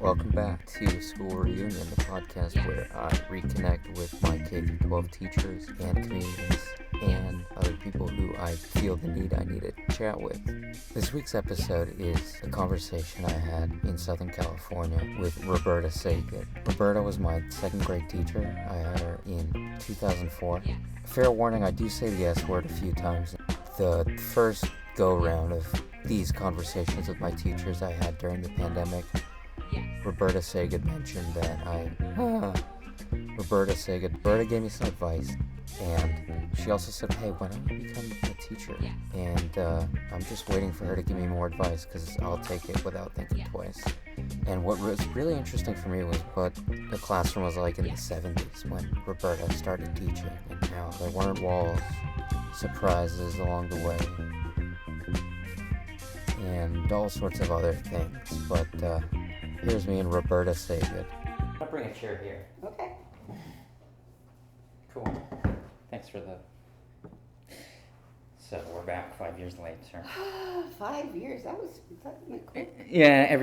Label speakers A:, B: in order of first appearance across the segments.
A: Welcome back to School Reunion, the podcast where I reconnect with my K-12 teachers and comedians and other people who I feel the need I need to chat with. This week's episode is a conversation I had in Southern California with Roberta Sagud. Roberta was my second grade teacher. I had her in 2004. Fair warning, I do say the S word a few times. The first go-round of these conversations with my teachers I had during the pandemic, Roberta Sagud mentioned that Roberta gave me some advice, and she also said, hey, why don't you become a teacher? And I'm just waiting for her to give me more advice, because I'll take it without thinking twice. And what was really interesting for me was what the classroom was like in the 70s when Roberta started teaching, and how there weren't walls, surprises along the way, and all sorts of other things. But here's me and Roberta Sagud. I'll bring a chair here.
B: Okay.
A: Cool. Thanks for the... So we're back 5 years later.
B: 5 years? That went quick.
A: Yeah,
B: A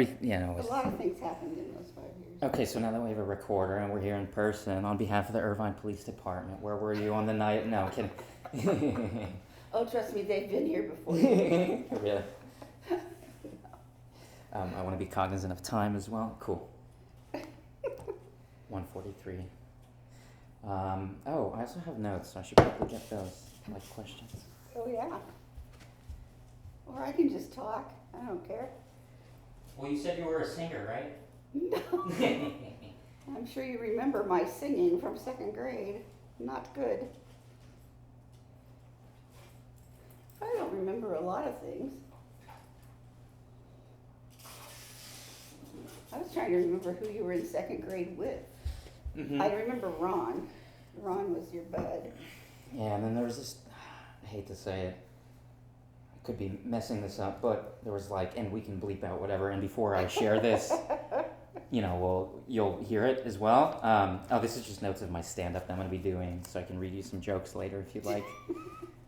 B: lot of things happened in those 5 years.
A: Okay, so now that we have a recorder and we're here in person, on behalf of the Irvine Police Department, where were you on the night? No, I'm kidding.
B: Oh, trust me, they've been here before.
A: Really? I want to be cognizant of time as well. Cool. 1:43. I also have notes, so I should probably get those, like questions.
B: Oh, yeah. Or I can just talk. I don't care.
A: Well, you said you were a singer, right?
B: No. I'm sure you remember my singing from second grade. Not good. I don't remember a lot of things. I was trying to remember who you were in second grade with.
A: Mm-hmm.
B: I remember Ron. Ron was your bud.
A: Yeah, and then there was this, I hate to say it, I could be messing this up, but there was like, and we can bleep out whatever, and before I share this, you'll hear it as well. This is just notes of my stand-up that I'm going to be doing, so I can read you some jokes later if you'd like.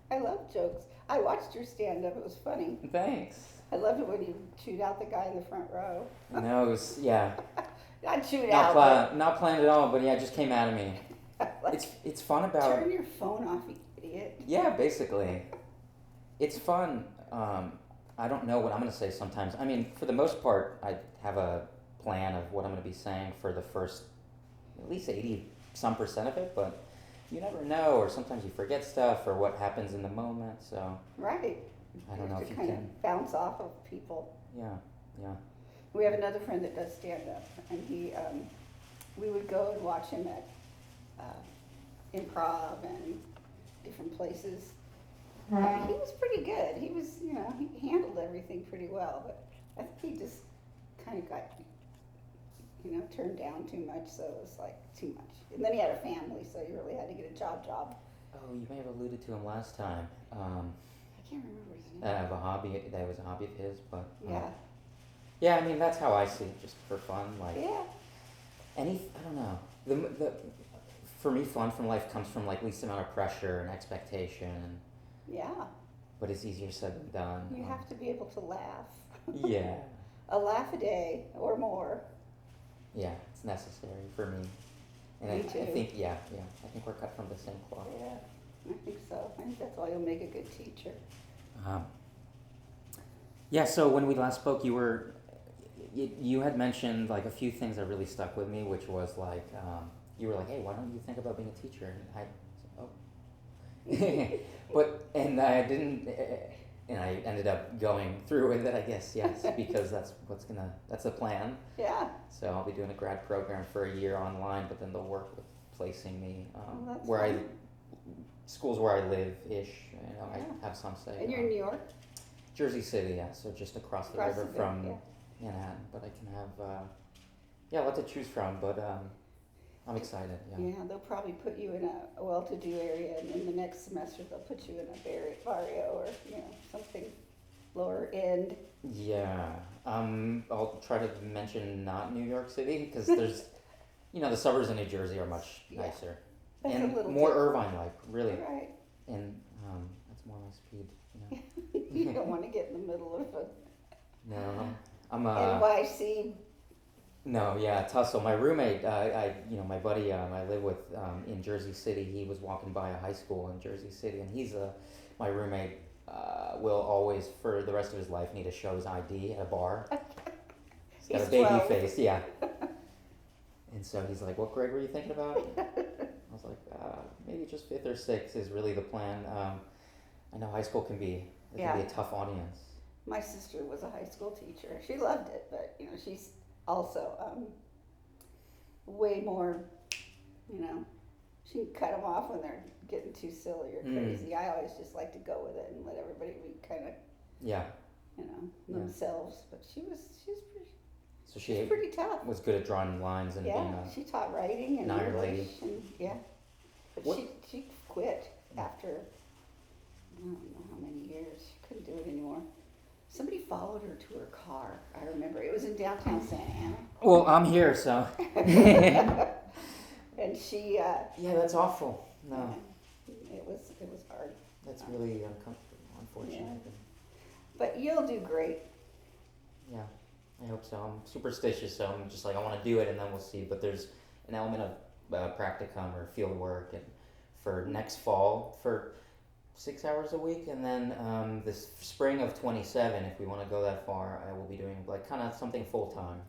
B: I love jokes. I watched your stand-up. It was funny.
A: Thanks.
B: I loved it when you chewed out the guy in the front row.
A: No, it was, yeah.
B: Not chewed out.
A: Not planned at all, but yeah, it just came out of me. It's fun about...
B: Turn your phone off, you idiot.
A: Yeah, basically. It's fun. I don't know what I'm going to say sometimes. I mean, for the most part, I have a plan of what I'm going to be saying for the first at least 80% of it, but you never know, or sometimes you forget stuff, or what happens in the moment, so...
B: Right.
A: I don't know if you
B: kind
A: can...
B: of bounce off of people.
A: Yeah.
B: We have another friend that does stand-up, and we would go and watch him at improv and different places. He was pretty good. He was, he handled everything pretty well, but I think he just kind of got, turned down too much, so it was like too much. And then he had a family, so he really had to get a job.
A: Oh, you may have alluded to him last time.
B: I can't remember his name.
A: That was a hobby of his, but...
B: Yeah.
A: Yeah, I mean, that's how I see it, just for fun, like...
B: Yeah.
A: I don't know. The for me, fun from life comes from, like, least amount of pressure and expectation, and...
B: Yeah.
A: But it's easier said than done.
B: You have to be able to laugh.
A: Yeah.
B: A laugh a day or more.
A: Yeah, it's necessary for me. And
B: Me too.
A: I think we're cut from the same cloth.
B: Yeah, I think so. I think that's why you'll make a good teacher.
A: Yeah, so when we last spoke, you had mentioned like a few things that really stuck with me, which was like, you were like, hey, why don't you think about being a teacher? And I said, oh. and I ended up going through with it, I guess, yes, because that's the plan.
B: Yeah.
A: So I'll be doing a grad program for a year online, but then they'll work with placing me schools where I live-ish, I have some say.
B: And you're in New York?
A: Jersey City, yeah, so just across the river from Manhattan, but I can have, a lot to choose from, but I'm excited, yeah.
B: Yeah, they'll probably put you in a well-to-do area, and in the next semester they'll put you in a barrio or, something lower end.
A: Yeah, I'll try to mention not New York City, because there's, the suburbs in New Jersey are much nicer.
B: That's
A: and
B: a little
A: more Irvine-like, really.
B: Right.
A: And that's more my speed,
B: You don't want to get in the middle of
A: No, I'm
B: NYC
A: No, yeah, tussle. My roommate, my buddy, I live with in Jersey City. He was walking by a high school in Jersey City, and my roommate will always, for the rest of his life, need to show his ID at a bar. He's got
B: He's
A: a baby
B: 12.
A: face, yeah. And so he's like, "What grade were you thinking about?" I was like, "Maybe just fifth or sixth is really the plan." I know high school can be a tough audience.
B: My sister was a high school teacher. She loved it, but she's also way more. She can cut them off when they're getting too silly or crazy. I always just like to go with it and let everybody be kind of themselves. But she was pretty.
A: So she
B: pretty tough.
A: Was good at drawing lines and being
B: she taught writing and
A: Iron
B: English
A: lady.
B: and but she quit after I don't know how many years. She couldn't do it anymore. Somebody followed her to her car. I remember it was in downtown Santa Ana.
A: Well, I'm here, so.
B: And she.
A: Yeah, that's awful. No.
B: It was hard.
A: That's really uncomfortable, unfortunate.
B: Yeah. But you'll do great.
A: Yeah, I hope so. I'm superstitious, so I'm just like, I want to do it and then we'll see. But there's an element of practicum or field work and for next fall for 6 hours a week. And then this spring of 27, if we want to go that far, I will be doing like kind of something full time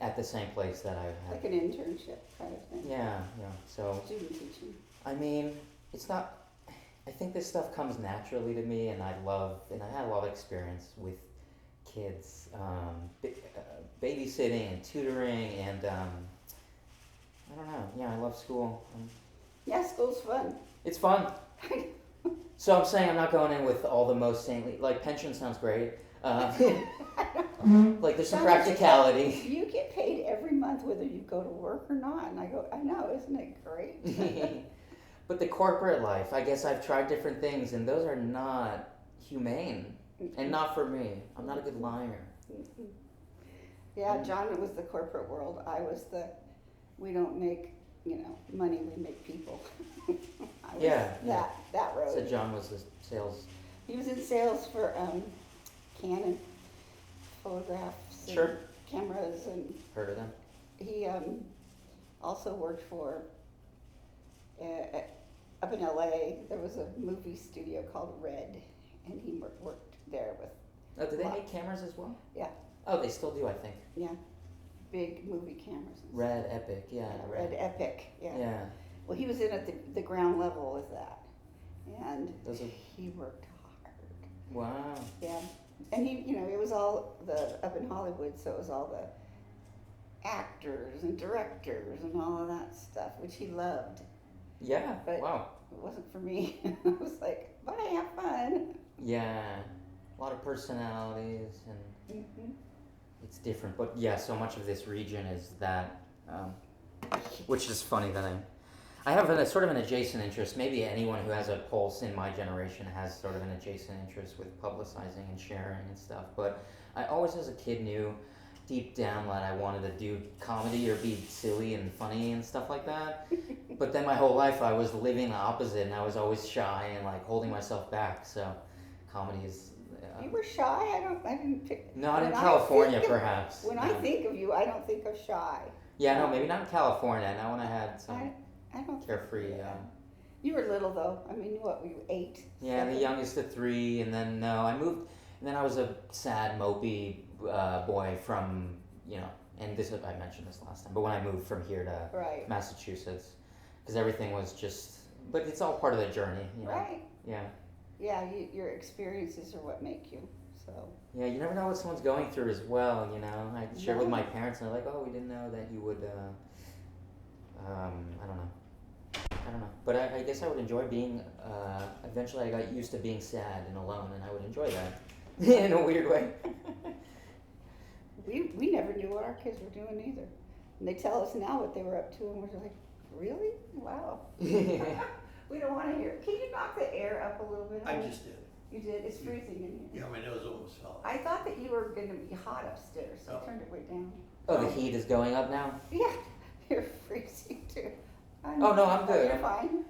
A: at the same place that I had.
B: Like an internship kind of thing.
A: Yeah. So,
B: student teaching.
A: I mean, it's not. I think this stuff comes naturally to me, and I had a lot of experience with kids, babysitting and tutoring, and I don't know. Yeah, I love school.
B: Yeah, school's fun.
A: It's fun. So I'm saying I'm not going in with all the most saintly. Like pension sounds great. Like there's some practicality.
B: You get paid every month whether you go to work or not, and I go, I know, isn't it great?
A: But the corporate life, I guess I've tried different things, and those are not humane, and not for me. I'm not a good liar.
B: Yeah, John was the corporate world. I was we don't make, money, we make people. That road.
A: So John was the sales.
B: He was in sales for Canon photographs and cameras, and
A: Heard of them?
B: he also worked for up in LA. There was a movie studio called Red, and he worked there with.
A: Oh, do they make cameras as well?
B: Yeah.
A: Oh, they still do, I think.
B: Yeah, big movie cameras. And
A: Red Epic, yeah.
B: Red Epic, yeah.
A: Yeah.
B: Well, he was in at the ground level with that, and he worked hard.
A: Wow.
B: Yeah, and he, it was all up in Hollywood, so it was all the actors and directors and all of that stuff, which he loved.
A: Yeah.
B: But
A: wow.
B: It wasn't for me. I was like, bye, have fun.
A: Yeah, a lot of personalities and it's different. But yeah, so much of this region is that, which is funny that I have a sort of an adjacent interest. Maybe anyone who has a pulse in my generation has sort of an adjacent interest with publicizing and sharing and stuff. But I always, as a kid, knew deep down that I wanted to do comedy or be silly and funny and stuff like that. But then my whole life I was living the opposite, and I was always shy and like holding myself back. So comedy is.
B: You were shy? I didn't pick.
A: Not in California, perhaps.
B: When I think of you, I don't think of shy.
A: Yeah, no, maybe not in California. Not when I had some
B: I don't
A: carefree.
B: You were little though. I mean, what were you, 8?
A: Yeah, 7? The youngest of 3, and then I moved, and then I was a sad, mopey boy from and this I mentioned this last time, but when I moved from here to Massachusetts, because everything was just, but it's all part of the journey,
B: Right.
A: Yeah.
B: Yeah, your experiences are what make you. So.
A: Yeah, you never know what someone's going through as well. I shared with my parents, and they're like, "Oh, we didn't know that you would." I don't know, but I guess I would enjoy being. Eventually, I got used to being sad and alone, and I would enjoy that in a weird way.
B: We never knew what our kids were doing either, and they tell us now what they were up to, and we're like, really? Wow. We don't want to hear. Can you knock the air up a little bit?
C: I just did.
B: You did? It's freezing in here.
C: Yeah, my nose almost fell.
B: I thought that you were going to be hot upstairs, so I turned it way down.
A: Oh, the heat is going up now?
B: Yeah, you're freezing too.
A: No, I'm good.
B: You're fine.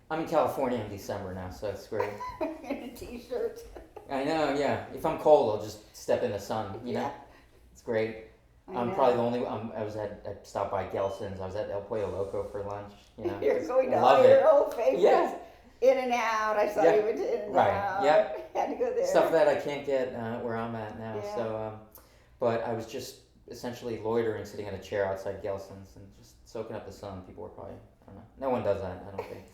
A: I'm in California in December now, so it's great.
B: In a t-shirt.
A: I know, yeah. If I'm cold, I'll just step in the sun, you know? It's great. I'm probably the only one. I stopped by Gelson's. I was at El Pollo Loco for lunch. You know,
B: You're going to
A: love
B: all your
A: it.
B: old favorites.
A: Yeah.
B: In and Out. I saw
A: Yeah.
B: you went to In and
A: Right.
B: Out.
A: Yep.
B: Had to go there.
A: Stuff that I can't get where I'm at now.
B: Yeah.
A: So, but I was just essentially loitering, sitting in a chair outside Gelson's and just soaking up the sun. People were probably, I don't know. No one does that, I don't think.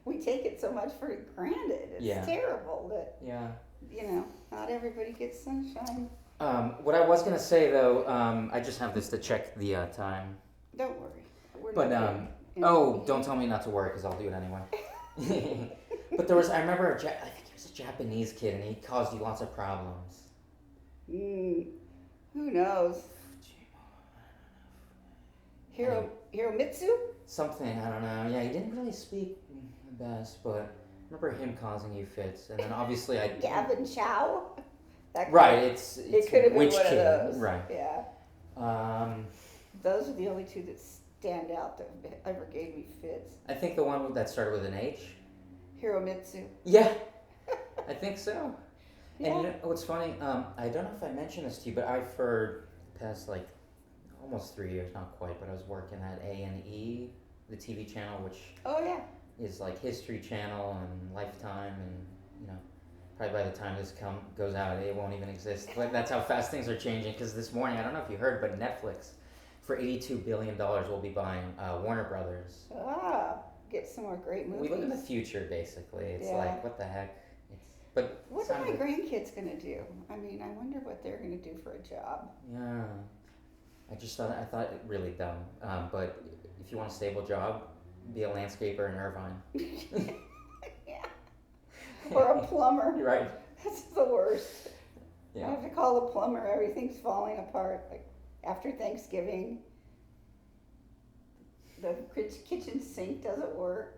B: We take it so much for granted. It's terrible that,
A: Yeah.
B: not everybody gets sunshine.
A: What I was gonna say though, I just have this to check the time.
B: Don't worry. We're
A: But
B: not
A: don't tell me not to worry because I'll do it anyway. But I remember I think he was a Japanese kid and he caused you lots of problems.
B: Who knows? Hiromitsu?
A: Something, I don't know. Yeah, he didn't really speak the best, but I remember him causing you fits. And then obviously
B: Gavin Chow?
A: Right, it's
B: it could have been
A: which
B: one
A: kid,
B: of those.
A: right?
B: Yeah. Those are the only two that stand out that ever gave me fits.
A: I think the one that started with an H.
B: Hiromitsu.
A: Yeah, I think so.
B: Yeah.
A: And you know what's funny? I don't know if I mentioned this to you, but I've for the past almost 3 years, not quite, but I was working at A&E, the TV channel, which is like History Channel and Lifetime, and probably by the time this goes out, it won't even exist. But that's how fast things are changing. Because this morning, I don't know if you heard, but Netflix, for $82 billion, will be buying Warner Brothers.
B: Get some more great movies.
A: We live in the future, basically. It's like, what the heck?
B: What are my grandkids going to do? I mean, I wonder what they're going to do for a job.
A: Yeah. I thought it really dumb. But if you want a stable job, be a landscaper in Irvine.
B: Yeah. Or a plumber.
A: Right.
B: That's the worst.
A: Yeah.
B: I have to call a plumber. Everything's falling apart. Like after Thanksgiving, the kitchen sink doesn't work.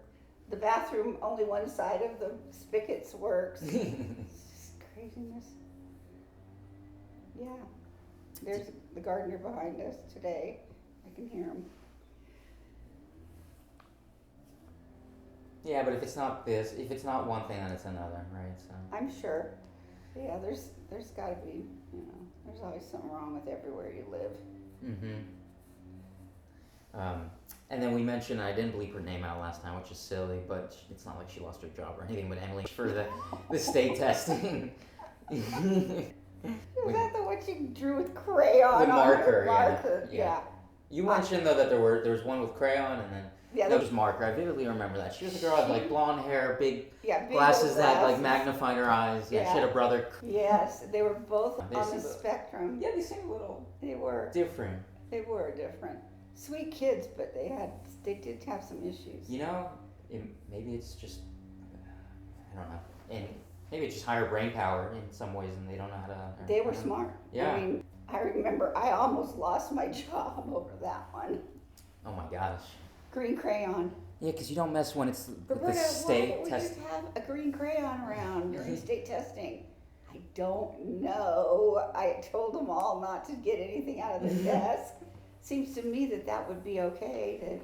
B: The bathroom, only one side of the spigots works. It's just craziness. Yeah. There's the gardener behind us today. I can hear him.
A: Yeah, but if it's not one thing, then it's another, right? So
B: I'm sure. Yeah, there's got to be, there's always something wrong with everywhere you live.
A: Mm-hmm. And then we mentioned, I didn't bleep her name out last time, which is silly, but it's not like she lost her job or anything, but Emily, for the state testing.
B: Is that the one she drew with crayon?
A: With marker,
B: marker, yeah.
A: You mentioned, though, that there was one with crayon, and then that was marker. I vividly remember that. She was a girl with, blonde hair, big glasses that, magnified her eyes. Yeah, she had a brother.
B: Yes, they were both on the spectrum.
A: Yeah, they seemed a little...
B: They were.
A: Different.
B: They were different. Sweet kids, but they did have some issues.
A: Maybe it's just, I don't know, and maybe it's just higher brain power in some ways, and they don't know how to.
B: They were smart.
A: Yeah.
B: I mean, I remember I almost lost my job over that one.
A: Oh my gosh.
B: Green crayon.
A: Yeah, because you don't mess when it's
B: Roberta,
A: the state
B: why
A: test.
B: would you have a green crayon around during state testing? I don't know. I told them all not to get anything out of the desk. Seems to me that would be okay to,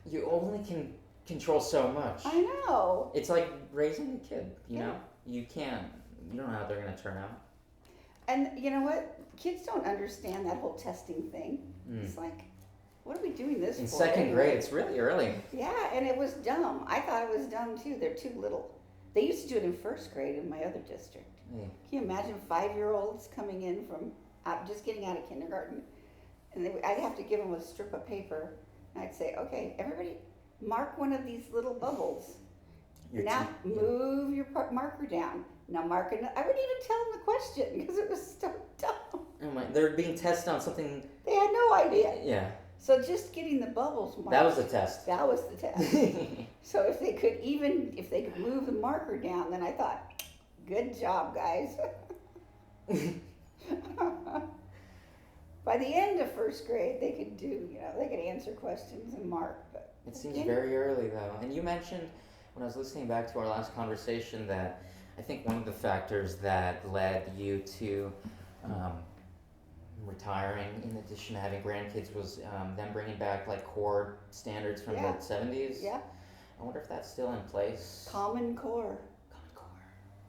A: You only can control so much.
B: I know.
A: It's like raising a kid, you know? You don't know how they're going to turn out.
B: And you know what? Kids don't understand that whole testing thing. It's like, what are we doing this
A: in
B: for?
A: second
B: anyway?
A: grade, it's really early.
B: Yeah, and it was dumb. I thought it was dumb too. They're too little. They used to do it in first grade in my other district.
A: Yeah.
B: Can you imagine 5-year-olds coming in from just getting out of kindergarten? And I'd have to give them a strip of paper. And I'd say, okay, everybody mark one of these little bubbles. Now move your marker down. Now mark it. I wouldn't even tell them the question because it was so dumb.
A: Oh my, they're being tested on something.
B: They had no idea.
A: Yeah.
B: So just getting the bubbles marked.
A: That was the test.
B: That was the test. So if they could move the marker down, then I thought, good job, guys. By the end of first grade, they could answer questions and mark. But
A: it seems very early, though. And you mentioned, when I was listening back to our last conversation, that I think one of the factors that led you to retiring, in addition to having grandkids, was them bringing back core standards from the 70s.
B: Yeah.
A: I wonder if that's still in place.
B: Common Core.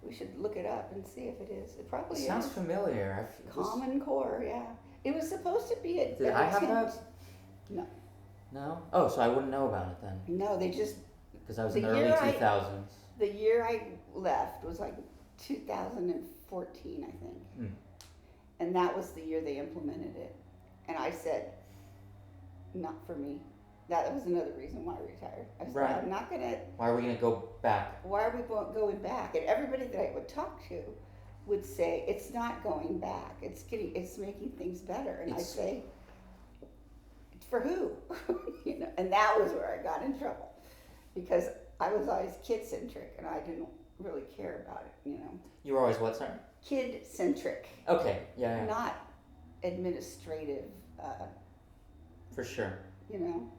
B: We should look it up and see if it is. It probably is.
A: Sounds familiar.
B: Common Core, yeah. It was supposed to be
A: Did I have that?
B: No.
A: No? Oh, so I wouldn't know about it then.
B: No, they just...
A: Because I was in the early 2000s.
B: The year I left was like 2014, I think.
A: Mm.
B: And that was the year they implemented it. And I said, not for me. That was another reason why I retired. I said,
A: Right.
B: I'm not going to...
A: Why are we going to go back?
B: Why are we going back? And everybody that I would talk to would say, it's not going back. It's making things better. And I say, for who? You know, and that was where I got in trouble. Because I was always kid-centric, and I didn't really care about it, you know.
A: You were always what, sorry?
B: Kid-centric.
A: Okay, yeah.
B: Not administrative.
A: For sure.
B: You know.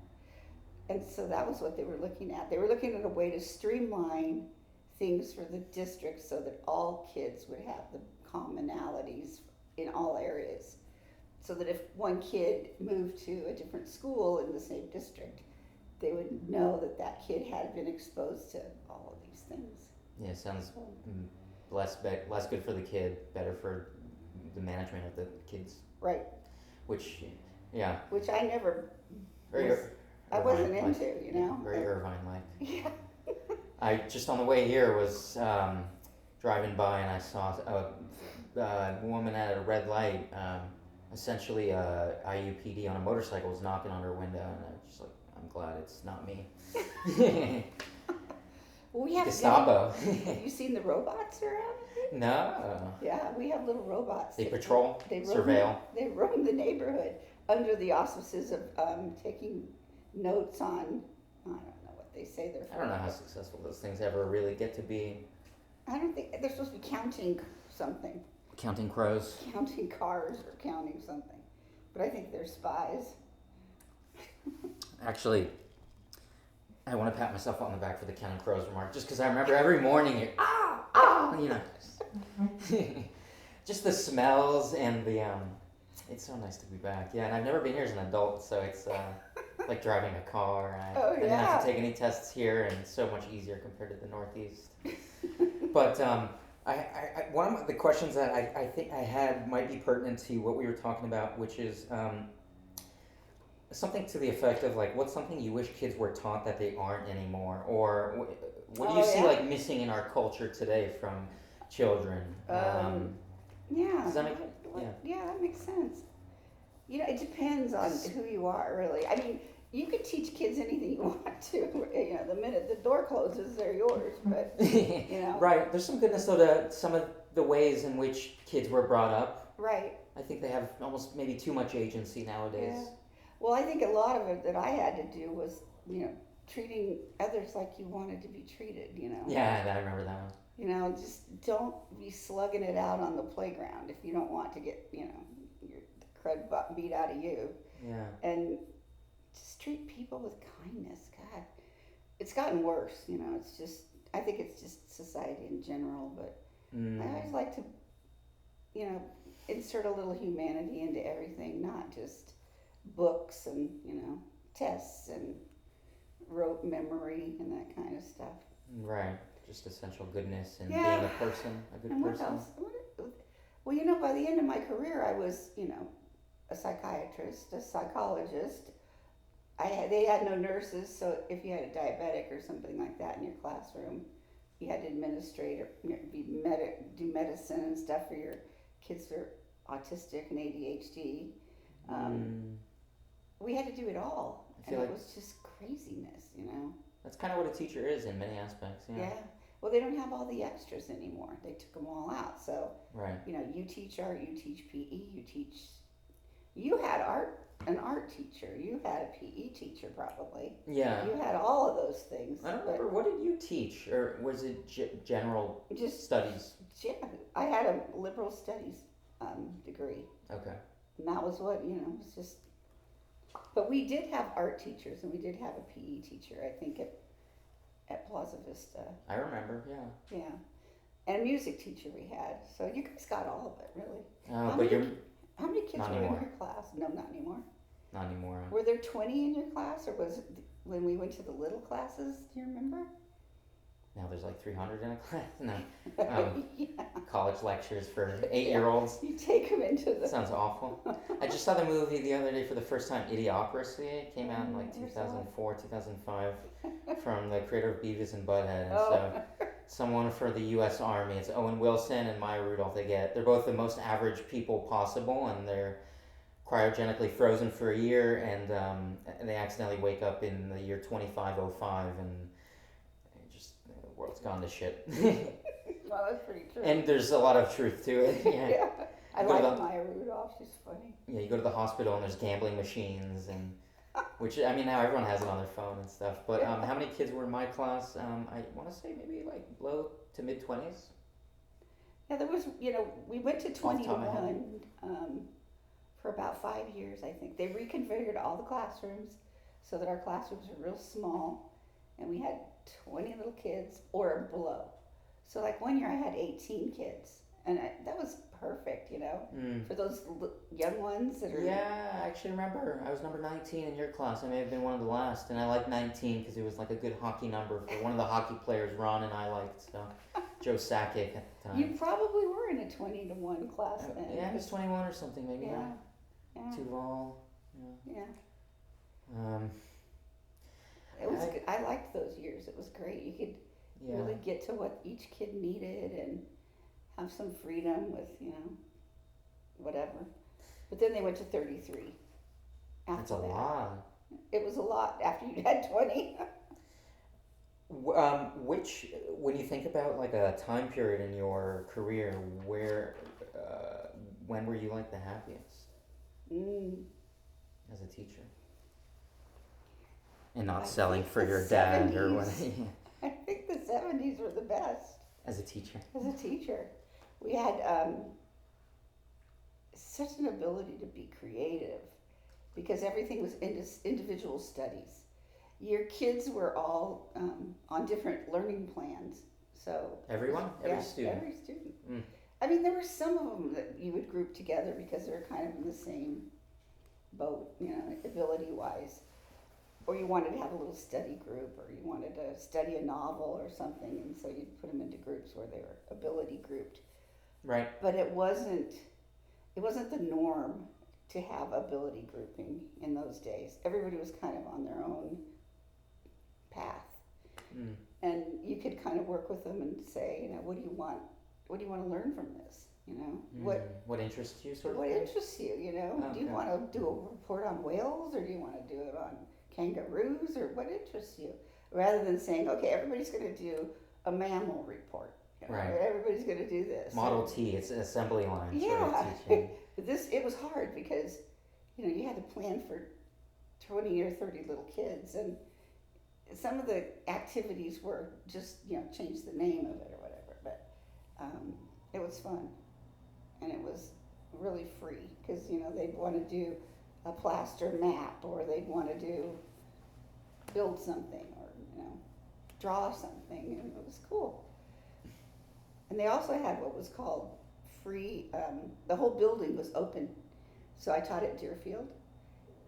B: And so that was what they were looking at. They were looking at a way to streamline things for the district so that all kids would have the commonalities in all areas. So that if one kid moved to a different school in the same district, they would know that that kid had been exposed to all of these things.
A: Yeah, sounds less good for the kid, better for the management of the kids.
B: Right.
A: Which, yeah.
B: Which I never I wasn't into, you know.
A: Very Irvine-like.
B: Yeah.
A: I just on the way here was driving by and I saw a woman at a red light, essentially IUPD on a motorcycle was knocking on her window, and I was just like, I'm glad it's not me.
B: Well, we have
A: Gestapo.
B: Have you seen the robots around here?
A: No.
B: Yeah, we have little robots.
A: They patrol, surveil.
B: They roam the neighborhood under the auspices of taking notes on, I don't know what they say they're for.
A: I don't know how successful those things ever really get to be.
B: I don't think, they're supposed to be counting something.
A: Counting crows.
B: Counting cars or counting something. But I think they're spies.
A: Actually, I want to pat myself on the back for the counting crows remark, just because I remember every morning, you know, just the smells and the, it's so nice to be back. Yeah, and I've never been here as an adult, so it's like driving a car. I didn't have to take any tests here, and it's so much easier compared to the Northeast. But one of the questions that I think I had might be pertinent to what we were talking about, which is something to the effect of like, what's something you wish kids were taught that they aren't anymore, or what do you see like missing in our culture today from children?
B: Yeah.
A: Does that make
B: Yeah, that makes sense. You know, it depends on who you are, really. I mean, you could teach kids anything you want to. You know, the minute the door closes, they're yours. But you know,
A: right. There's some goodness though to some of the ways in which kids were brought up.
B: Right.
A: I think they have almost maybe too much agency nowadays.
B: Yeah. Well, I think a lot of it that I had to do was, you know, treating others like you wanted to be treated. You know.
A: Yeah, I remember that one.
B: You know, just don't be slugging it out on the playground if you don't want to get, you know, your crud beat out of you.
A: Yeah.
B: And just treat people with kindness. God, it's gotten worse, you know. It's just, I think it's just society in general, but I always like to, you know, insert a little humanity into everything, not just books and, you know, tests and rote memory and that kind of stuff.
A: Right. Just essential goodness and being a person, a good person.
B: What else? Well, you know, by the end of my career, I was, you know, a psychiatrist, a psychologist. They had no nurses, so if you had a diabetic or something like that in your classroom, you had to administrate or do medicine and stuff for your kids that are autistic and ADHD. We had to do it all, and it was just craziness, you know.
A: That's kind of what a teacher is in many aspects. Yeah.
B: Well, they don't have all the extras anymore. They took them all out. So, you know, you teach art, you teach PE, you had an art teacher. You had a PE teacher probably. Yeah. You had all of those things.
A: I don't remember. What did you teach? Or was it general studies?
B: Yeah. I had a liberal studies degree.
A: Okay.
B: And that was what, you know, it was just... But we did have art teachers, and we did have a PE teacher, I think, at Plaza Vista.
A: I remember, yeah.
B: Yeah. And a music teacher we had. So you guys got all of it, really. How many kids were in your class? No, not anymore.
A: Not anymore.
B: Were there 20 in your class, or was it when we went to the little classes? Do you remember?
A: now there's like 300 in a class. No,
B: Yeah.
A: college lectures for 8-year-olds.
B: You take them into the.
A: Sounds awful. I just saw the movie the other day for the first time, Idiocracy. It came out in like 2004, 2005, from the creator of Beavis and Butthead. And so someone for the U.S. Army, it's Owen Wilson and Maya Rudolph. They're both the most average people possible, and they're cryogenically frozen for a year, and they accidentally wake up in the year 2505, and the world's gone to shit.
B: Well, that's pretty true.
A: And there's a lot of truth to it.
B: Yeah. I like Maya Rudolph. She's funny.
A: Yeah, you go to the hospital and there's gambling machines, and which, I mean, now everyone has it on their phone and stuff. But how many kids were in my class? I want to say maybe like low to mid 20s.
B: Yeah, there was, we went to 20 to 1 for about 5 years, I think. They reconfigured all the classrooms so that our classrooms were real small, and we had 20 little kids or below. So like one year I had 18 kids, and that was perfect, for those young ones that are.
A: Yeah, I actually remember. I was number 19 in your class. I may have been one of the last, and I liked 19 because it was like a good hockey number for one of the hockey players Ron and I liked. So Joe Sakic at the time.
B: You probably were in a 20 to 1 class then.
A: Yeah, it was 21 or something maybe.
B: Yeah.
A: Tuval.
B: Yeah.
A: It
B: was good. I liked those years. It was great. You could really get to what each kid needed and have some freedom with, whatever. But then they went to 33.
A: That's a lot.
B: It was a lot after you had 20.
A: When you think about like a time period in your career, when were you like the happiest as a teacher? And not selling for your dad 70s. Or what?
B: I think the 70s were the best.
A: As a teacher?
B: As a teacher. We had such an ability to be creative because everything was individual studies. Your kids were all on different learning plans. So
A: everyone? Every student?
B: Every student. Mm. I mean, there were some of them that you would group together because they're kind of in the same boat, ability-wise. Or you wanted to have a little study group, or you wanted to study a novel or something, and so you'd put them into groups where they were ability grouped.
A: Right.
B: But it wasn't the norm to have ability grouping in those days. Everybody was kind of on their own path. Mm. And you could kind of work with them and say, what do you want? What do you want to learn from this?
A: What interests you, sort of?
B: What interests you? Do you want to do a report on whales, or do you want to do it on kangaroos, or what interests you? Rather than saying, okay, everybody's going to do a mammal report.
A: Right.
B: Everybody's going to do this.
A: Model T, it's an assembly line.
B: Yeah.
A: Sort of
B: it was hard because, you had to plan for 20 or 30 little kids, and some of the activities were just, change the name of it or whatever, but it was fun, and it was really free because, they'd want to do a plaster map, or they'd want to build something, or, draw something, and it was cool. And they also had what was called free, the whole building was open. So I taught at Deerfield,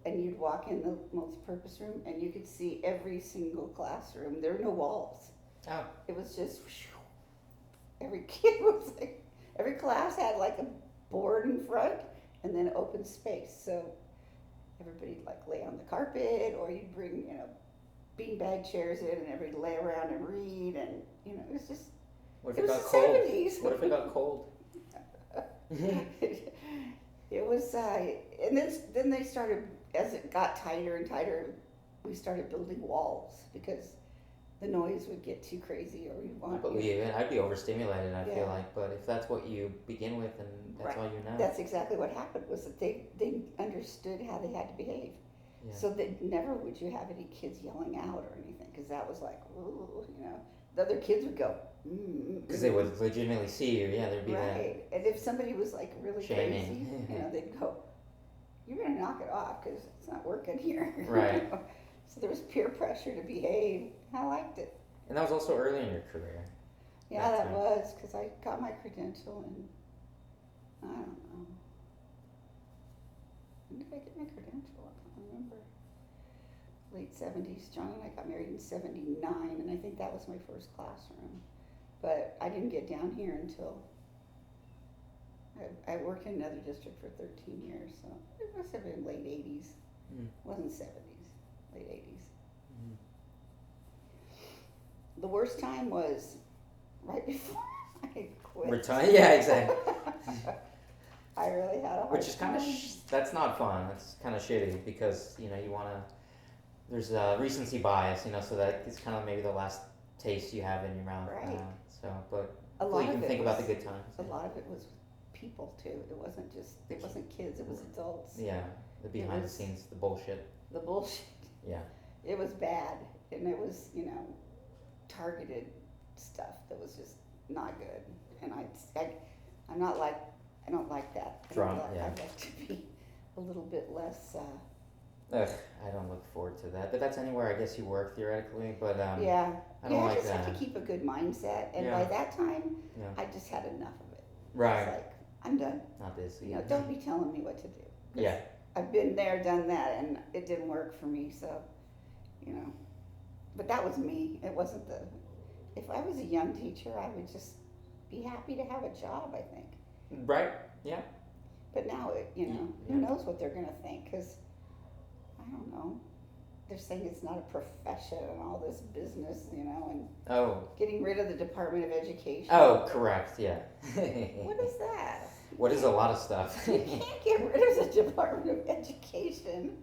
B: and you'd walk in the multi-purpose room, and you could see every single classroom. There were no walls. Oh. It was just, every kid was like, every class had like a board in front, and then open space. So everybody'd like lay on the carpet, or you'd bring, beanbag chairs in, and everybody'd lay around and read, and, it was just,
A: what if it got cold? 70s. What if it got cold?
B: It was, and then they started, as it got tighter and tighter, we started building walls because the noise would get too crazy, or you'd want.
A: I believe it. I'd be overstimulated. I feel like, but if that's what you begin with, and that's all you know.
B: That's exactly what happened. Was that they understood how they had to behave, so that never would you have any kids yelling out or anything, because that was like, ooh, the other kids would go.
A: Because they would legitimately see you, there'd be that.
B: Right, and if somebody was like really crazy, they'd go, "You're gonna knock it off because it's not working here."
A: Right.
B: So there was peer pressure to behave. I liked it.
A: And that was also early in your career.
B: Yeah, that was, because I got my credential in, I don't know. When did I get my credential? I can't remember. late 70s. John and I got married in 79, and I think that was my first classroom. But I didn't get down here until I worked in another district for 13 years, so it must have been late 80s. It wasn't 70s, late 80s. The worst time was right before I quit.
A: Retire? Yeah, exactly.
B: I really had a hard
A: Which is kind of,
B: time.
A: that's not fun. That's kind of shitty because, you want to, there's a recency bias, so that it's kind of maybe the last taste you have in your mouth.
B: Right.
A: But
B: A
A: hopefully
B: lot
A: you
B: of
A: can
B: it
A: think about
B: was-
A: the good times.
B: A lot of it was people too. It wasn't kids, it was adults.
A: Yeah, the behind the
B: was-
A: scenes, the bullshit.
B: The bullshit.
A: Yeah.
B: It was bad, and it was, targeted stuff that was just not good. And I'm not like, I don't like that.
A: Drama, yeah.
B: I'd like to be a little bit less,
A: Ugh, I don't look forward to that. But that's anywhere I guess you work theoretically. But
B: yeah.
A: I don't
B: I
A: like
B: just have
A: that.
B: to keep a good mindset, and
A: Yeah.
B: by that time,
A: Yeah.
B: I just had enough of it.
A: Right.
B: It's like, I'm done.
A: Not this.
B: Don't be telling me what to do. 'Cause
A: Yeah.
B: I've been there, done that, and it didn't work for me, so, But that was me. It wasn't if I was a young teacher, I would just be happy to have a job, I think.
A: Right. Yeah.
B: But now,
A: Yeah.
B: who knows what they're going to think, because, I don't know, they're saying it's not a profession and all this business, and
A: Oh.
B: getting rid of the Department of Education.
A: Oh, correct. Yeah.
B: What is that?
A: What is a lot of stuff?
B: You can't get rid of the Department of Education.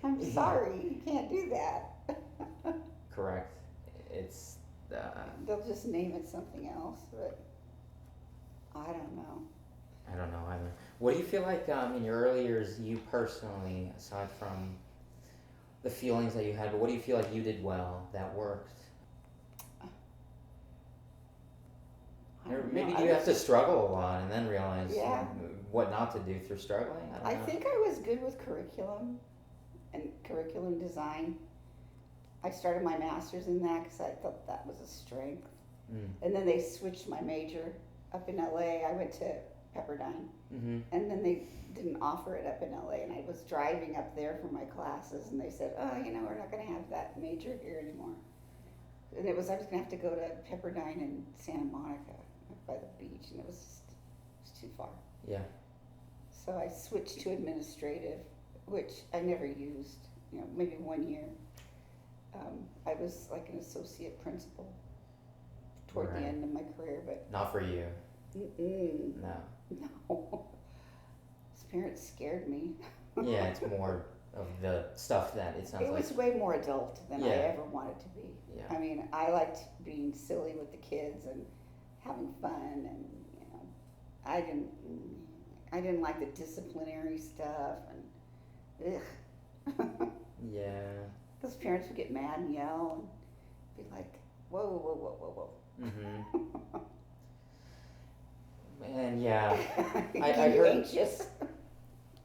B: I'm sorry, you can't do that.
A: Correct. It's.
B: They'll just name it something else, but I don't know.
A: I don't know either. What do you feel like in your early years, you personally, aside from the feelings that you had, but what do you feel like you did well that worked?
B: I
A: Or
B: don't
A: maybe
B: know.
A: do you have to struggle a lot and then realize
B: Yeah.
A: what not to do through struggling? I
B: I
A: don't know.
B: think I was good with curriculum and curriculum design. I started my master's in that because I thought that was a strength. And then they switched my major up in LA. I went to Pepperdine.
A: Mm-hmm.
B: And then they didn't offer it up in LA. And I was driving up there for my classes, and they said, oh, we're not going to have that major here anymore. And I was going to have to go to Pepperdine in Santa Monica by the beach, and it was too far.
A: Yeah.
B: So I switched to administrative, which I never used, maybe 1 year. I was like an associate principal toward
A: Right.
B: the end of my career, but
A: Not for you.
B: no. His parents scared me.
A: Yeah, it's more of the stuff that it sounds
B: It
A: like.
B: was way more adult than I
A: Yeah.
B: ever wanted to be.
A: Yeah.
B: I mean, I liked being silly with the kids and having fun, and I didn't like the disciplinary stuff, and ugh.
A: Yeah.
B: Those parents would get mad and yell and be like, whoa, whoa, whoa, whoa, whoa.
A: Mm-hmm. And yeah,
B: Get
A: I
B: you
A: heard.
B: anxious.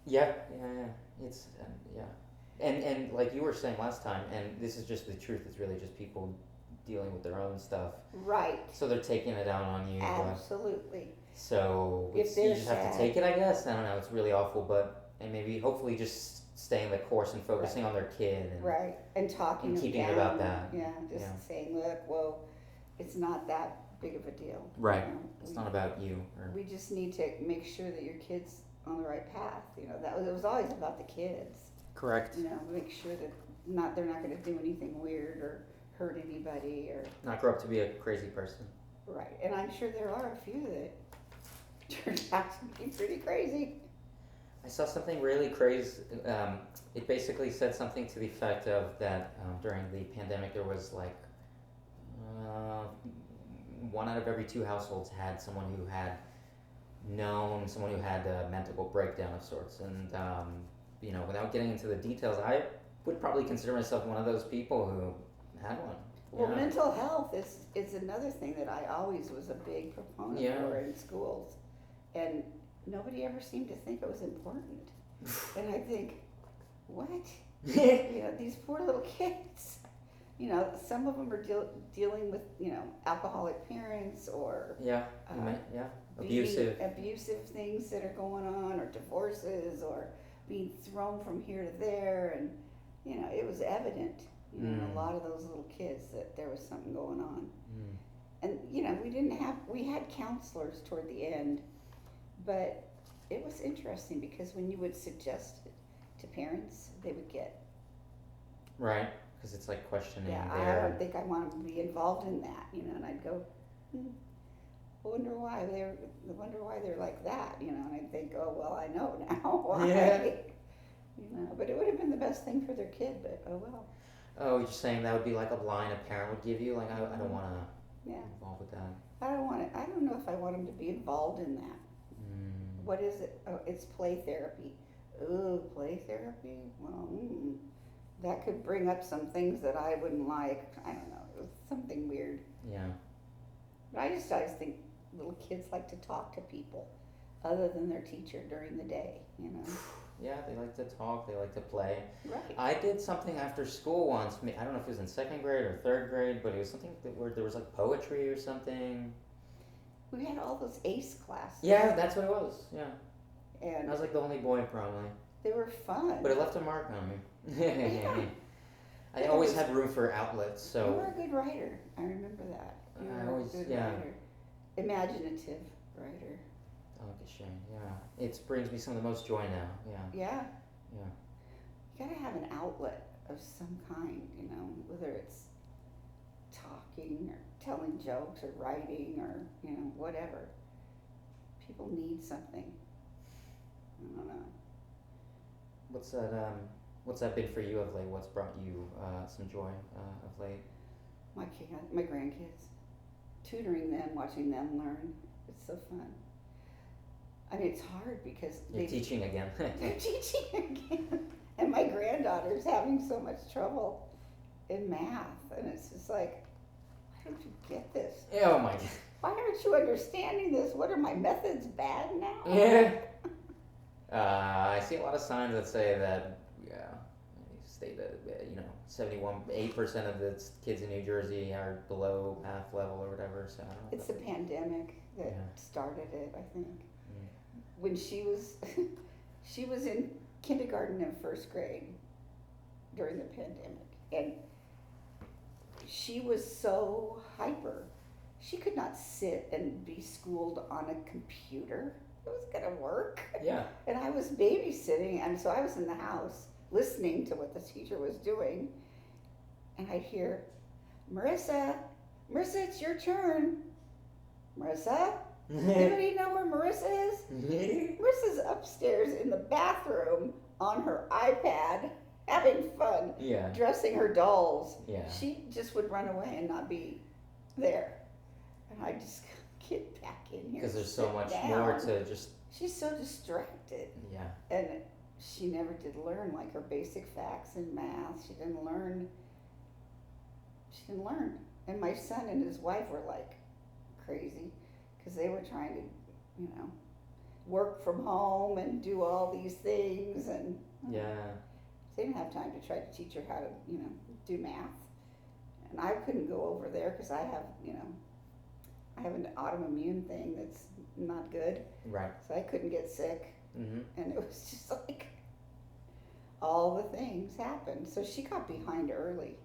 A: Yeah. It's yeah, and like you were saying last time, and this is just the truth. It's really just people dealing with their own stuff.
B: Right.
A: So they're taking it out on you.
B: Absolutely.
A: So
B: If
A: you
B: they're
A: just have to
B: sad.
A: take it, I guess. I don't know. It's really awful, but and maybe hopefully just staying the course and focusing on their kid. And,
B: Right. And talking
A: And
B: them
A: keeping it
B: down.
A: about that.
B: Yeah. Just
A: Yeah.
B: saying, look, whoa, it's not that big of a deal.
A: Right. It's not about you.
B: We just need to make sure that your kid's on the right path. It was always about the kids.
A: Correct.
B: Make sure that they're not going to do anything weird or hurt anybody or
A: Not grow up to be a crazy person.
B: right. And I'm sure there are a few that turned out to be pretty crazy.
A: I saw something really crazy. It basically said something to the effect of that during the pandemic there was like 1 out of every 2 households had someone who had known someone who had a mental breakdown of sorts. And without getting into the details, I would probably consider myself one of those people who had one.
B: Well,
A: Yeah.
B: mental health is another thing that I always was a big proponent
A: Yeah.
B: for in schools, and nobody ever seemed to think it was important. And I think, what? These poor little kids. Some of them are dealing with alcoholic parents or
A: Yeah. Abusive.
B: abusive things that are going on, or divorces, or being thrown from here to there, and you know, it was evident, you know, in a lot of those little kids that there was something going on. And, you know, we had counselors toward the end, but it was interesting because when you would suggest it to parents, they would get,
A: Right, because it's like questioning
B: yeah,
A: their...
B: I don't think I want to be involved in that, you know, and I'd go, I wonder why they're like that, you know, and I'd think, oh, well, I know now why.
A: Yeah.
B: You know, but it would have been the best thing for their kid, but oh well.
A: Oh, you're saying that would be like a line a parent would give you? Like, I don't want to
B: Yeah.
A: involved with that.
B: I don't know if I want them to be involved in that. What is it? Oh, it's play therapy. Ooh, play therapy? Well, that could bring up some things that I wouldn't like. I don't know. It was something weird.
A: Yeah.
B: But I just always think little kids like to talk to people other than their teacher during the day, you know?
A: Yeah, they like to talk, they like to play.
B: Right.
A: I did something after school once. I don't know if it was in second grade or third grade, but it was something where there was like poetry or something.
B: We had all those ACE classes.
A: Yeah, that's what it was. Yeah.
B: And
A: I was like the only boy probably.
B: they were fun.
A: But it left a mark on me.
B: Yeah.
A: I always had room for outlets, so.
B: You were a good writer. I remember that. You were a good writer. Imaginative writer.
A: Oh, good shame. Yeah. It brings me some of the most joy now. Yeah.
B: Yeah.
A: Yeah.
B: You gotta have an outlet of some kind, you know, whether it's talking or telling jokes or writing or, you know, whatever. People need something. I don't know.
A: What's that been for you of late? What's brought you some joy of late?
B: My grandkids. Tutoring them, watching them learn. It's so fun. I mean, it's hard because
A: You're teaching again.
B: they're teaching again. And my granddaughter's having so much trouble in math. And it's just like, why don't you get this?
A: Oh my God.
B: Why aren't you understanding this? What are my methods bad now?
A: Yeah. I see a lot of signs that say that, state that, 8% of the kids in New Jersey are below math level or whatever. So I don't know.
B: It's the pandemic that started it, I think. When she was in kindergarten and first grade during the pandemic, and she was so hyper. She could not sit and be schooled on a computer. It was gonna work.
A: Yeah.
B: And I was babysitting, and so I was in the house listening to what the teacher was doing, and I'd hear, Marissa, it's your turn. Marissa? Anybody know where Marissa is? Marissa's upstairs in the bathroom on her iPad, having fun, dressing her dolls.
A: Yeah.
B: She just would run away and not be there. And I just get back in here.
A: Because there's so much more to just.
B: She's so distracted.
A: Yeah.
B: And she never did learn like her basic facts in math. She didn't learn. And my son and his wife were like crazy because they were trying to, work from home and do all these things. And they didn't have time to try to teach her how to, do math. And I couldn't go over there because I have, I have an autoimmune thing that's not good.
A: Right.
B: So I couldn't get sick.
A: Mm-hmm.
B: And it was just like all the things happened. So she got behind early.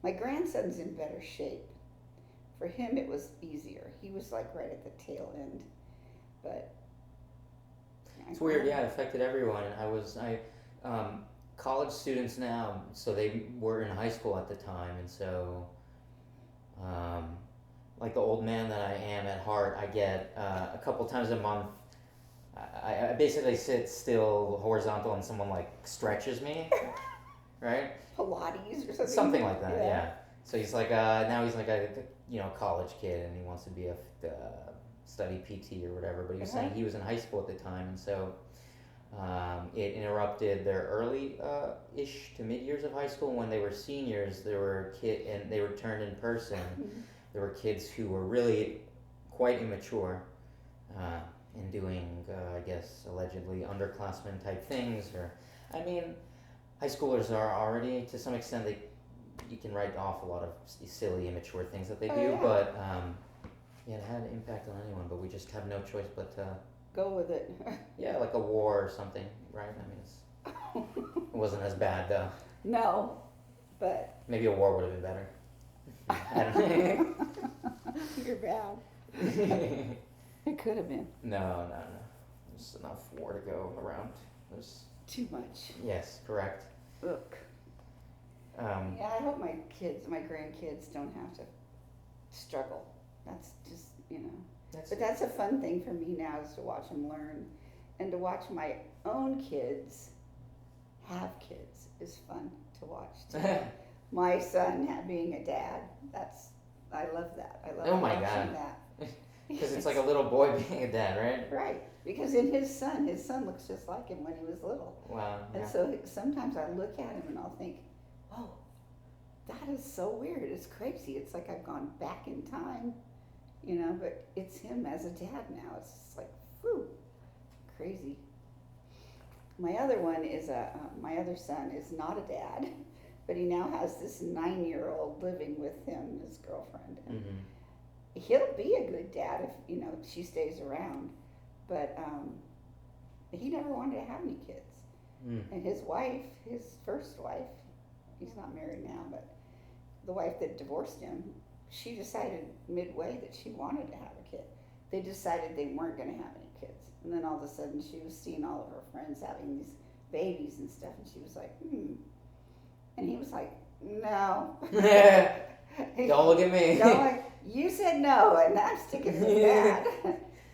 B: My grandson's in better shape. For him, it was easier. He was like right at the tail end. But
A: it's weird. Yeah, it affected everyone. And college students now, so they were in high school at the time, and so like the old man that I am at heart, I get a couple times a month. I basically sit still horizontal and someone like stretches me, right?
B: Pilates or something.
A: Something like that, yeah. So he's like now he's like a college kid and he wants to be a study PT or whatever. But he was saying he was in high school at the time, and so it interrupted their early ish to mid years of high school. When they were seniors, there were and they returned in person. There were kids who were really quite immature. And doing, I guess, allegedly underclassmen type things, high schoolers are already, to some extent, you can write off a lot of silly, immature things that they do, but it had an impact on anyone, but we just have no choice but to
B: go with it.
A: Yeah, like a war or something, right? It wasn't as bad though.
B: No, but
A: Maybe a war would have been better. I don't know.
B: you're bad. It could have been.
A: No. There's enough war to go around. There's
B: Too much.
A: Yes, correct.
B: Look. Yeah, I hope my grandkids don't have to struggle. That's just, But that's a fun thing for me now is to watch them learn. And to watch my own kids have kids is fun to watch too. My son being a dad, I love that. I love watching that.
A: Because it's like a little boy being a dad, right?
B: Right. Because in his son looks just like him when he was little.
A: Wow. Yeah.
B: And so sometimes I look at him and I'll think, oh, that is so weird. It's crazy. It's like I've gone back in time, but it's him as a dad now. It's just like, whew, crazy. My other one is my other son is not a dad, but he now has this 9-year-old living with him, his girlfriend. And he'll be a good dad if, she stays around. But he never wanted to have any kids. And his wife, his first wife, he's not married now, but the wife that divorced him, she decided midway that she wanted to have a kid. They decided they weren't going to have any kids. And then all of a sudden she was seeing all of her friends having these babies and stuff, and she was like, And he was like, no.
A: Don't look at me.
B: You said no, and I'm sticking with that.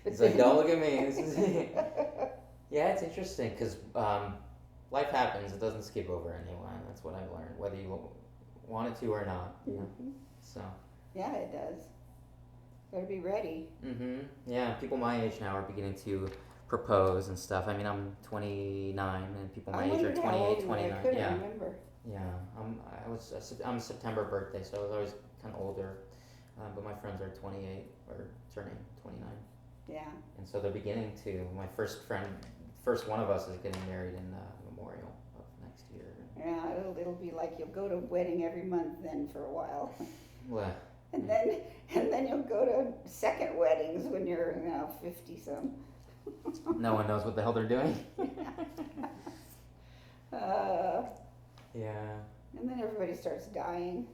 A: He's like, don't look at me. Yeah, it's interesting because life happens. It doesn't skip over anyone. That's what I've learned, whether you want it to or not. So.
B: Yeah, it does. Better be ready.
A: Yeah, people my age now are beginning to propose and stuff. I mean, I'm 29, and people my age are 28, 29.
B: I couldn't remember.
A: Yeah, I'm a September birthday, so I was always kind of older. But my friends are 28 or turning 29.
B: Yeah.
A: And so they're beginning to. My first one of us is getting married in Memorial of next year.
B: Yeah, it'll be like you'll go to a wedding every month then for a while.
A: Well.
B: And then you'll go to second weddings when you're 50 some.
A: No one knows what the hell they're doing. Yeah.
B: And then everybody starts dying.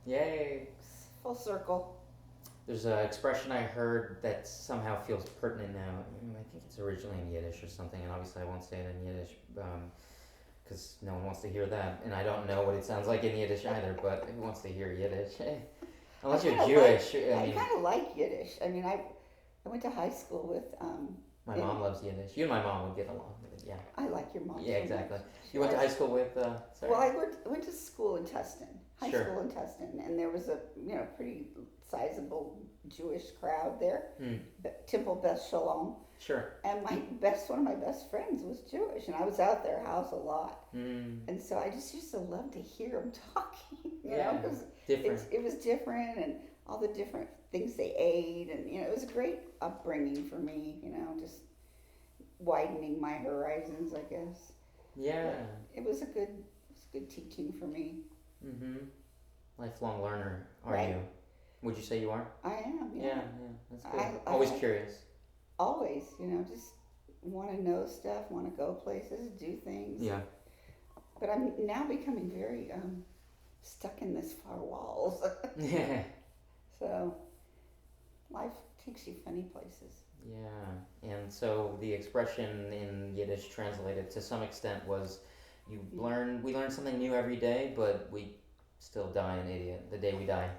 A: Yay.
B: Full circle.
A: There's an expression I heard that somehow feels pertinent now. I think it's originally in Yiddish or something, and obviously I won't say it in Yiddish because no one wants to hear that, and I don't know what it sounds like in Yiddish either, but who wants to hear Yiddish? Unless you're Jewish.
B: I kind of like Yiddish. I mean, I went to high school with...
A: my mom loves Yiddish. You and my mom would get along with it, yeah.
B: I like your mom.
A: Yeah, exactly. You went to high school with... sorry.
B: Well, I went to school in Tustin, school in Tustin, and there was a pretty sizable Jewish crowd there. Temple Beth Shalom.
A: Sure.
B: And one of my best friends was Jewish, and I was out their house a lot. And so I just used to love to hear them talking, you know, because it was different, and all the different things they ate, and it was a great upbringing for me, just widening my horizons, I guess.
A: Yeah.
B: But it was good teaching for me.
A: Lifelong learner, are you? Would you say you are?
B: I am, yeah.
A: Yeah, that's good. Always curious.
B: Always, just want to know stuff, want to go places, do things.
A: Yeah.
B: But I'm now becoming very stuck in this four walls.
A: Yeah.
B: So life takes you funny places.
A: Yeah. And so the expression in Yiddish translated to some extent was we learn something new every day, but we still die an idiot the day we die.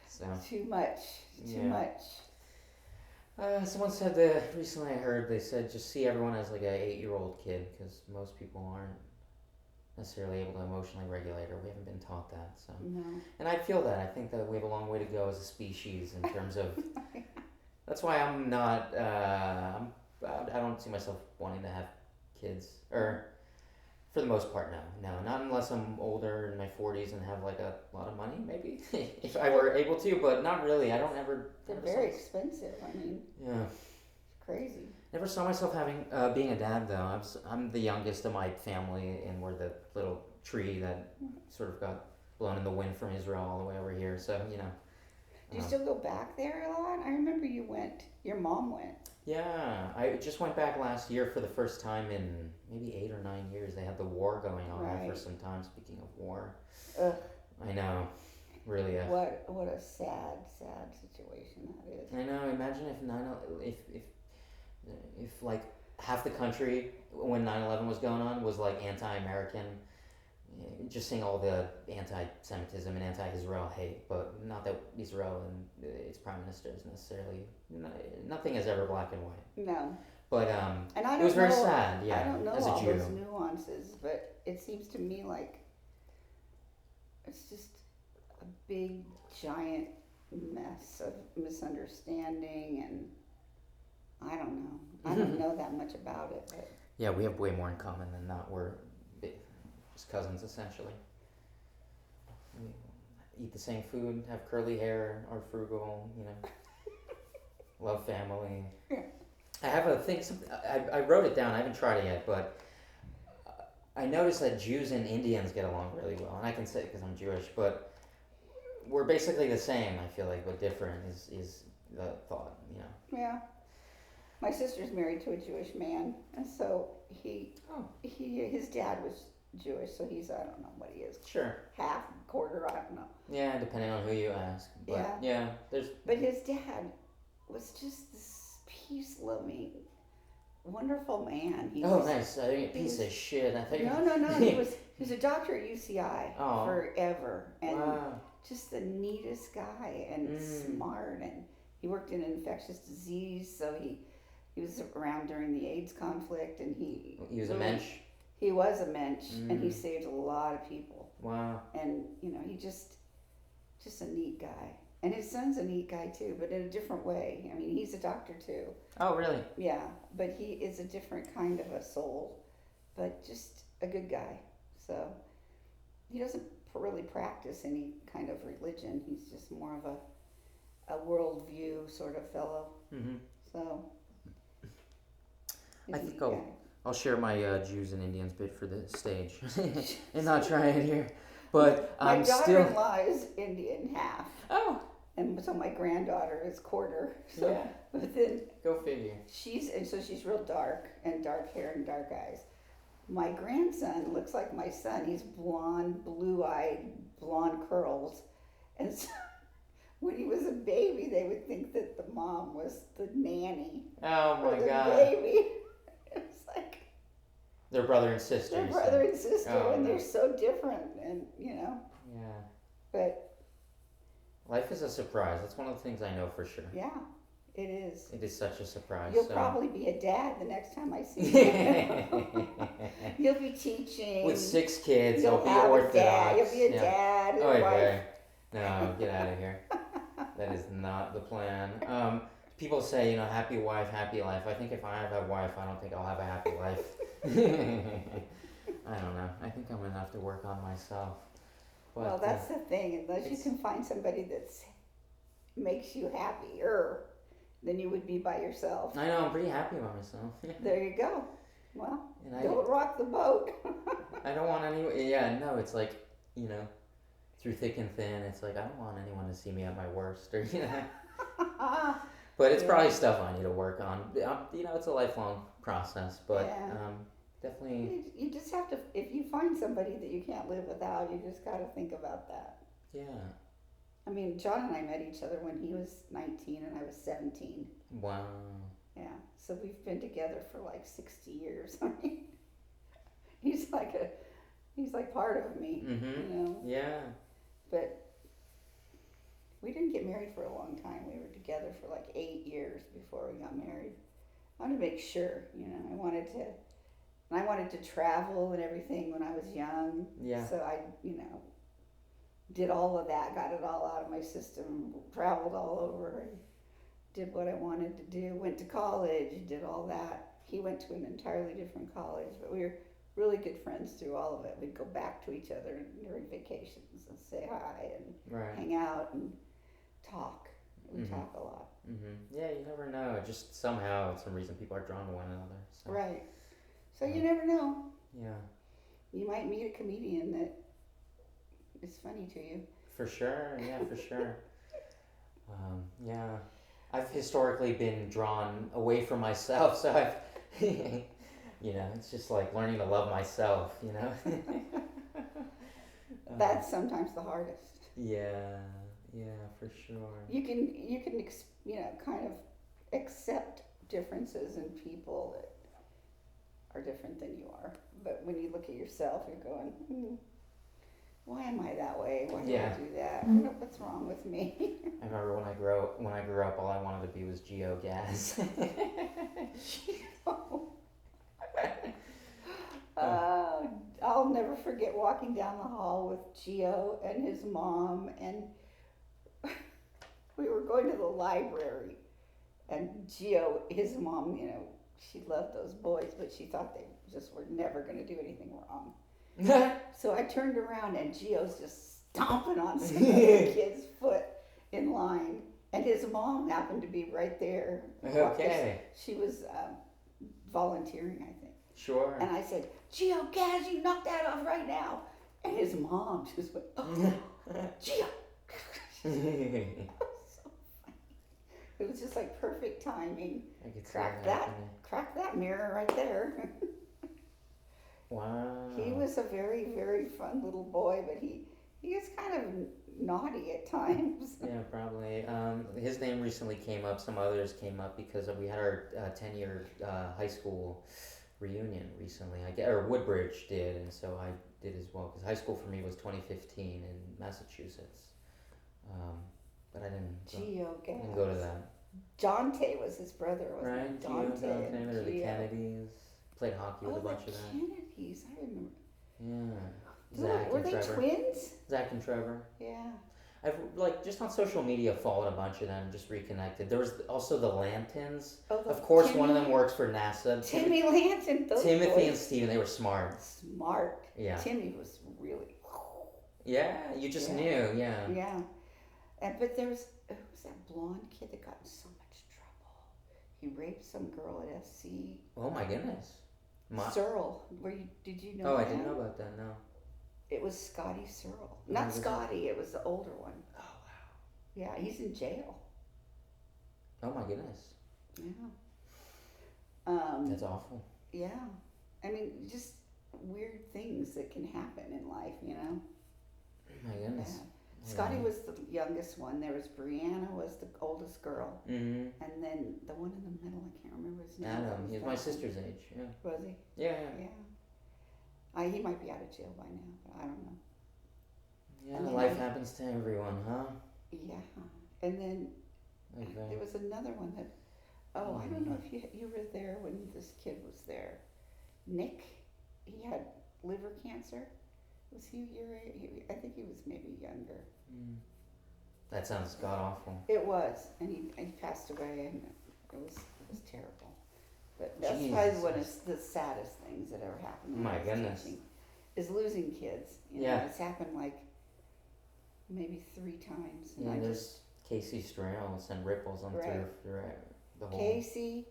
A: So
B: too much.
A: Someone said recently I heard they said just see everyone as like an 8-year-old kid because most people aren't necessarily able to emotionally regulate, or we haven't been taught that. So
B: No.
A: And I feel that. I think that we have a long way to go as a species in terms of. That's why I'm not. I don't see myself wanting to have kids, or for the most part, no, not unless I'm older in my 40s and have like a lot of money, maybe if I were able to, but not really. I don't ever.
B: They're very expensive. I mean.
A: Yeah.
B: It's crazy.
A: Never saw myself being a dad though. I'm the youngest of my family, and we're the little tree that sort of got blown in the wind from Israel all the way over here. So
B: Do you still go back there a lot? I remember you went. Your mom went.
A: Yeah, I just went back last year for the first time in maybe 8 or 9 years. They had the war going on there for
B: Right.
A: some time. Speaking of war,
B: Ugh,
A: I know, really.
B: what a sad, sad situation that is.
A: I know. Imagine if like half the country when 9/11 was going on was like anti-American, just seeing all the anti-Semitism and anti-Israel hate, but not that Israel and its prime minister is necessarily nothing is ever black and white.
B: No.
A: But
B: And I
A: it was
B: don't
A: very
B: know,
A: sad. Yeah,
B: I don't know
A: as a
B: all
A: Jew.
B: those nuances, but it seems to me like it's just a big, giant mess of misunderstanding, and I don't know. I don't know that much about it, but
A: Yeah, we have way more in common than not. We're just cousins essentially. We eat the same food, have curly hair, are frugal, love family. I have a thing. I wrote it down. I haven't tried it yet, but I noticed that Jews and Indians get along really well, and I can say it because I'm Jewish, but we're basically the same. I feel like, but different is the thought.
B: yeah. My sister's married to a Jewish man, and so his dad was Jewish, so he's, I don't know what he is,
A: Sure.
B: half, quarter, I don't know.
A: Yeah, depending on who you ask. But yeah there's.
B: But his dad was just this peace-loving, wonderful man.
A: Nice. I mean, piece of shit. I think.
B: No. He was a doctor at UCI
A: Oh.
B: forever, and
A: Wow.
B: just the neatest guy, and smart, and he worked in infectious disease, so he was around during the AIDS conflict, and he
A: was a mensch.
B: He was a mensch, and he saved a lot of people.
A: Wow.
B: And he just a neat guy. And his son's a neat guy too, but in a different way. I mean, he's a doctor too.
A: Oh, really?
B: Yeah, but he is a different kind of a soul, but just a good guy. So he doesn't really practice any kind of religion. He's just more of a worldview sort of fellow.
A: Mm-hmm.
B: So
A: I think I'll share my Jews and Indians bit for the stage and not try it here. But
B: my
A: I'm still.
B: daughter-in-law is Indian half.
A: Oh.
B: And so my granddaughter is quarter. So,
A: Yeah.
B: but then
A: Go figure.
B: she's real dark and dark hair and dark eyes. My grandson looks like my son. He's blonde, blue-eyed, blonde curls. And so when he was a baby, they would think that the mom was the nanny.
A: Oh
B: for
A: my
B: the
A: God.
B: baby. It's like
A: They're brother and sister.
B: they're
A: you
B: brother
A: said.
B: and sister,
A: Oh,
B: and
A: no.
B: they're so different, and
A: Yeah.
B: But
A: Life is a surprise. That's one of the things I know for sure.
B: yeah, it is.
A: It is such a surprise.
B: You'll
A: so.
B: probably be a dad the next time I see you. You'll be teaching.
A: With 6 kids,
B: You'll
A: I'll be
B: have
A: orthodox.
B: a dad. You'll be a
A: Yeah.
B: dad and
A: Oh,
B: a wife.
A: okay. No, get out of here. That is not the plan. People say, happy wife, happy life. I think if I have a wife, I don't think I'll have a happy life. I don't know. I think I'm going to have to work on myself. But,
B: Well, that's the thing. Unless you can find somebody that makes you happier, then you would be by yourself.
A: I know. I'm pretty happy about myself.
B: There you go. Well,
A: And
B: don't rock the boat.
A: I don't want any. Yeah, no. It's like, through thick and thin, it's like I don't want anyone to see me at my worst, or But it's probably stuff I need to work on. It's a lifelong process, but definitely.
B: You just have to. If you find somebody that you can't live without, you just got to think about that.
A: Yeah.
B: I mean, John and I met each other when he was 19 and I was 17.
A: Wow.
B: Yeah, so we've been together for like 60 years. I mean, he's like part of me,
A: Mm-hmm. Yeah.
B: But we didn't get married for a long time. We were together for like 8 years before we got married. I wanted to make sure, I wanted to travel and everything when I was young.
A: Yeah.
B: So I, did all of that, got it all out of my system, traveled all over, and did what I wanted to do. Went to college, did all that. He went to an entirely different college, but we were really good friends through all of it. We'd go back to each other during vacations and say hi and hang out and talk. We talk a lot.
A: Mm-hmm. Yeah, you never know. Just somehow, some reason, people are drawn to one another. So.
B: Right. So you never know.
A: Yeah.
B: You might meet a comedian that is funny to you.
A: For sure. Yeah, for sure. Yeah. I've historically been drawn away from myself, so I've, it's just like learning to love myself,
B: That's sometimes the hardest.
A: Yeah, for sure.
B: You can kind of accept differences in people that are different than you are. But when you look at yourself, you're going, why am I that way? Why do I do that? What's wrong with me?
A: I remember when I grew up, all I wanted to be was geogas.
B: I'll never forget walking down the hall with Gio and his mom, and we were going to the library, and Gio, his mom, she loved those boys, but she thought they just were never going to do anything wrong. So I turned around, and Gio's just stomping on some other kid's foot in line, and his mom happened to be right there.
A: Okay.
B: She was volunteering, I think.
A: Sure.
B: And I said, Gio, Gaz, you knock that off right now. And his mom just went, oh, Gio. So funny. It was just like perfect timing.
A: I could see
B: Crack that mirror right there.
A: Wow.
B: He was a very, very fun little boy, but he is kind of naughty at times.
A: Yeah, probably. His name recently came up. Some others came up because we had our 10-year high school reunion recently. Or Woodbridge did, and so I did as well. Because high school for me was 2015 in Massachusetts. But I didn't go to that.
B: Dante was his brother, wasn't
A: right?
B: it? Dante
A: and Gio. The Kennedys. Played hockey with a bunch of them.
B: Kennedys, I remember.
A: Yeah. Zach
B: were
A: and
B: they
A: Trevor.
B: Twins?
A: Zach and Trevor.
B: Yeah.
A: I've just on social media followed a bunch of them, just reconnected. There was also the Lantons. Of course, one of them works for NASA.
B: Timmy Lanton.
A: Timothy and Steven, they were smart.
B: Smart.
A: Yeah.
B: Timmy was really.
A: Yeah, you just knew. Yeah.
B: Yeah. But who was that blonde kid that got in so much trouble? He raped some girl at SC.
A: Oh my goodness.
B: Searle, did you know?
A: Oh, I didn't know about that. No.
B: It was Scotty Searle. Not Scotty. It was the older one.
A: Oh wow.
B: Yeah, he's in jail.
A: Oh my goodness.
B: Yeah.
A: That's awful.
B: Yeah. I mean, just weird things that can happen in life,
A: Oh my goodness.
B: Yeah. Scotty was the youngest one. There was Brianna was the oldest girl.
A: Mm-hmm.
B: And then the one in the middle, I can't remember his name.
A: Adam. He was my sister's age. Yeah.
B: Was he?
A: Yeah.
B: He might be out of jail by now, but I don't know.
A: Yeah, life happens to everyone, huh?
B: Yeah. And then there was another one that, I don't know if you were there when this kid was there. Nick, he had liver cancer. Was he your age? I think he was maybe younger.
A: That sounds god awful.
B: It was, and he passed away, and it was terrible. But that's probably one of the saddest things that ever happened.
A: My goodness.
B: Teaching, is losing kids. It's happened like maybe 3 times.
A: And there's Casey Strauss and ripples on through the whole.
B: Casey,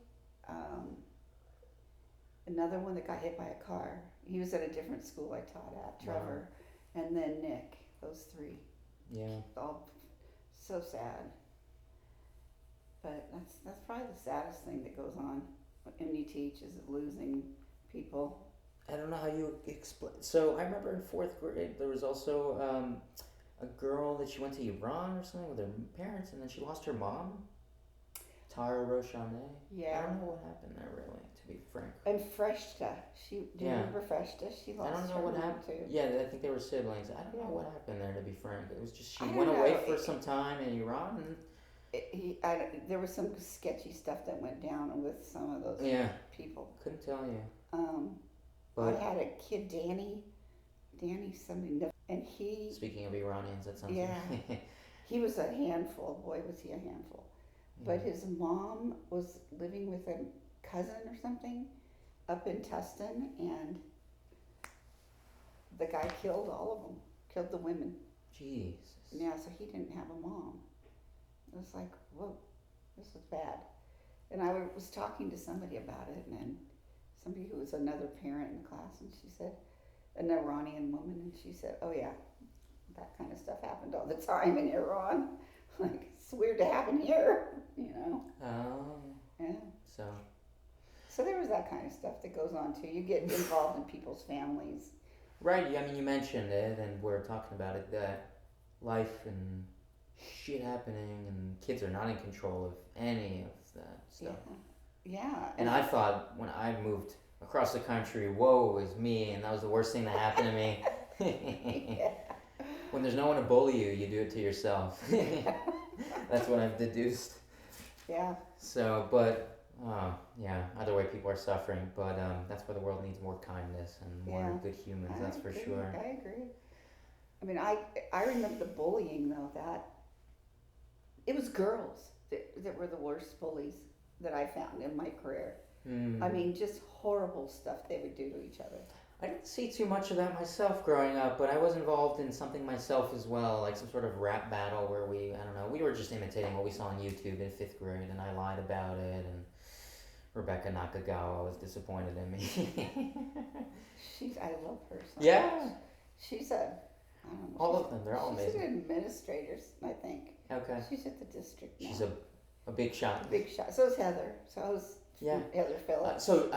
B: another one that got hit by a car. He was at a different school I taught at, Trevor, and then Nick. Those 3.
A: Yeah.
B: All so sad. But that's probably the saddest thing that goes on when you teach is losing people.
A: I don't know how you explain. So I remember in 4th grade there was also a girl that she went to Iran or something with her parents, and then she lost her mom. Tara Roshane.
B: Yeah.
A: I don't know what happened there really, to be frank.
B: And Freshta, do you remember Freshta? She lost her mom too.
A: I don't know what happened. Yeah, I think they were siblings. I don't know what happened there, to be frank. It was just she went away for some time in Iran.
B: There was some sketchy stuff that went down with some of those people.
A: Couldn't tell you.
B: I had a kid, Danny something, and he.
A: Speaking of Iranians, that sounds.
B: Yeah, he was a handful. Boy, was he a handful. But his mom was living with a cousin or something up in Tustin, and the guy killed all of them. Killed the women.
A: Jesus.
B: Yeah, so he didn't have a mom. It was like, whoa, this is bad. And I was talking to somebody about it, and somebody who was another parent in the class, and she said, an Iranian woman, and she said, oh yeah, that kind of stuff happened all the time in Iran. Like, it's weird to happen here,
A: Oh.
B: Yeah.
A: So
B: there was that kind of stuff that goes on too. You get involved in people's families.
A: right. I mean, you mentioned it, and we're talking about it that life and shit happening, and kids are not in control of any of that stuff.
B: Yeah.
A: And I thought when I moved across the country, woe is me, and that was the worst thing that happened to me.
B: Yeah.
A: When there's no one to bully you, you do it to yourself. That's what I've deduced.
B: Yeah.
A: So, but, either way, people are suffering, but that's why the world needs more kindness and more good humans, that's for sure.
B: I agree. I mean, I remember the bullying, though, that it was girls that were the worst bullies that I found in my career. I mean, just horrible stuff they would do to each other.
A: I didn't see too much of that myself growing up, but I was involved in something myself as well, like some sort of rap battle where we were just imitating what we saw on YouTube in 5th grade, and I lied about it, and Rebecca Nakagawa was disappointed in me.
B: I love her so
A: Yeah.
B: much. She's I don't know.
A: All of them, they're all amazing.
B: She's an administrator, I think.
A: Okay.
B: She's at the district now.
A: She's a big shot.
B: Big shot. So is Heather. So is Heather Phillips.
A: So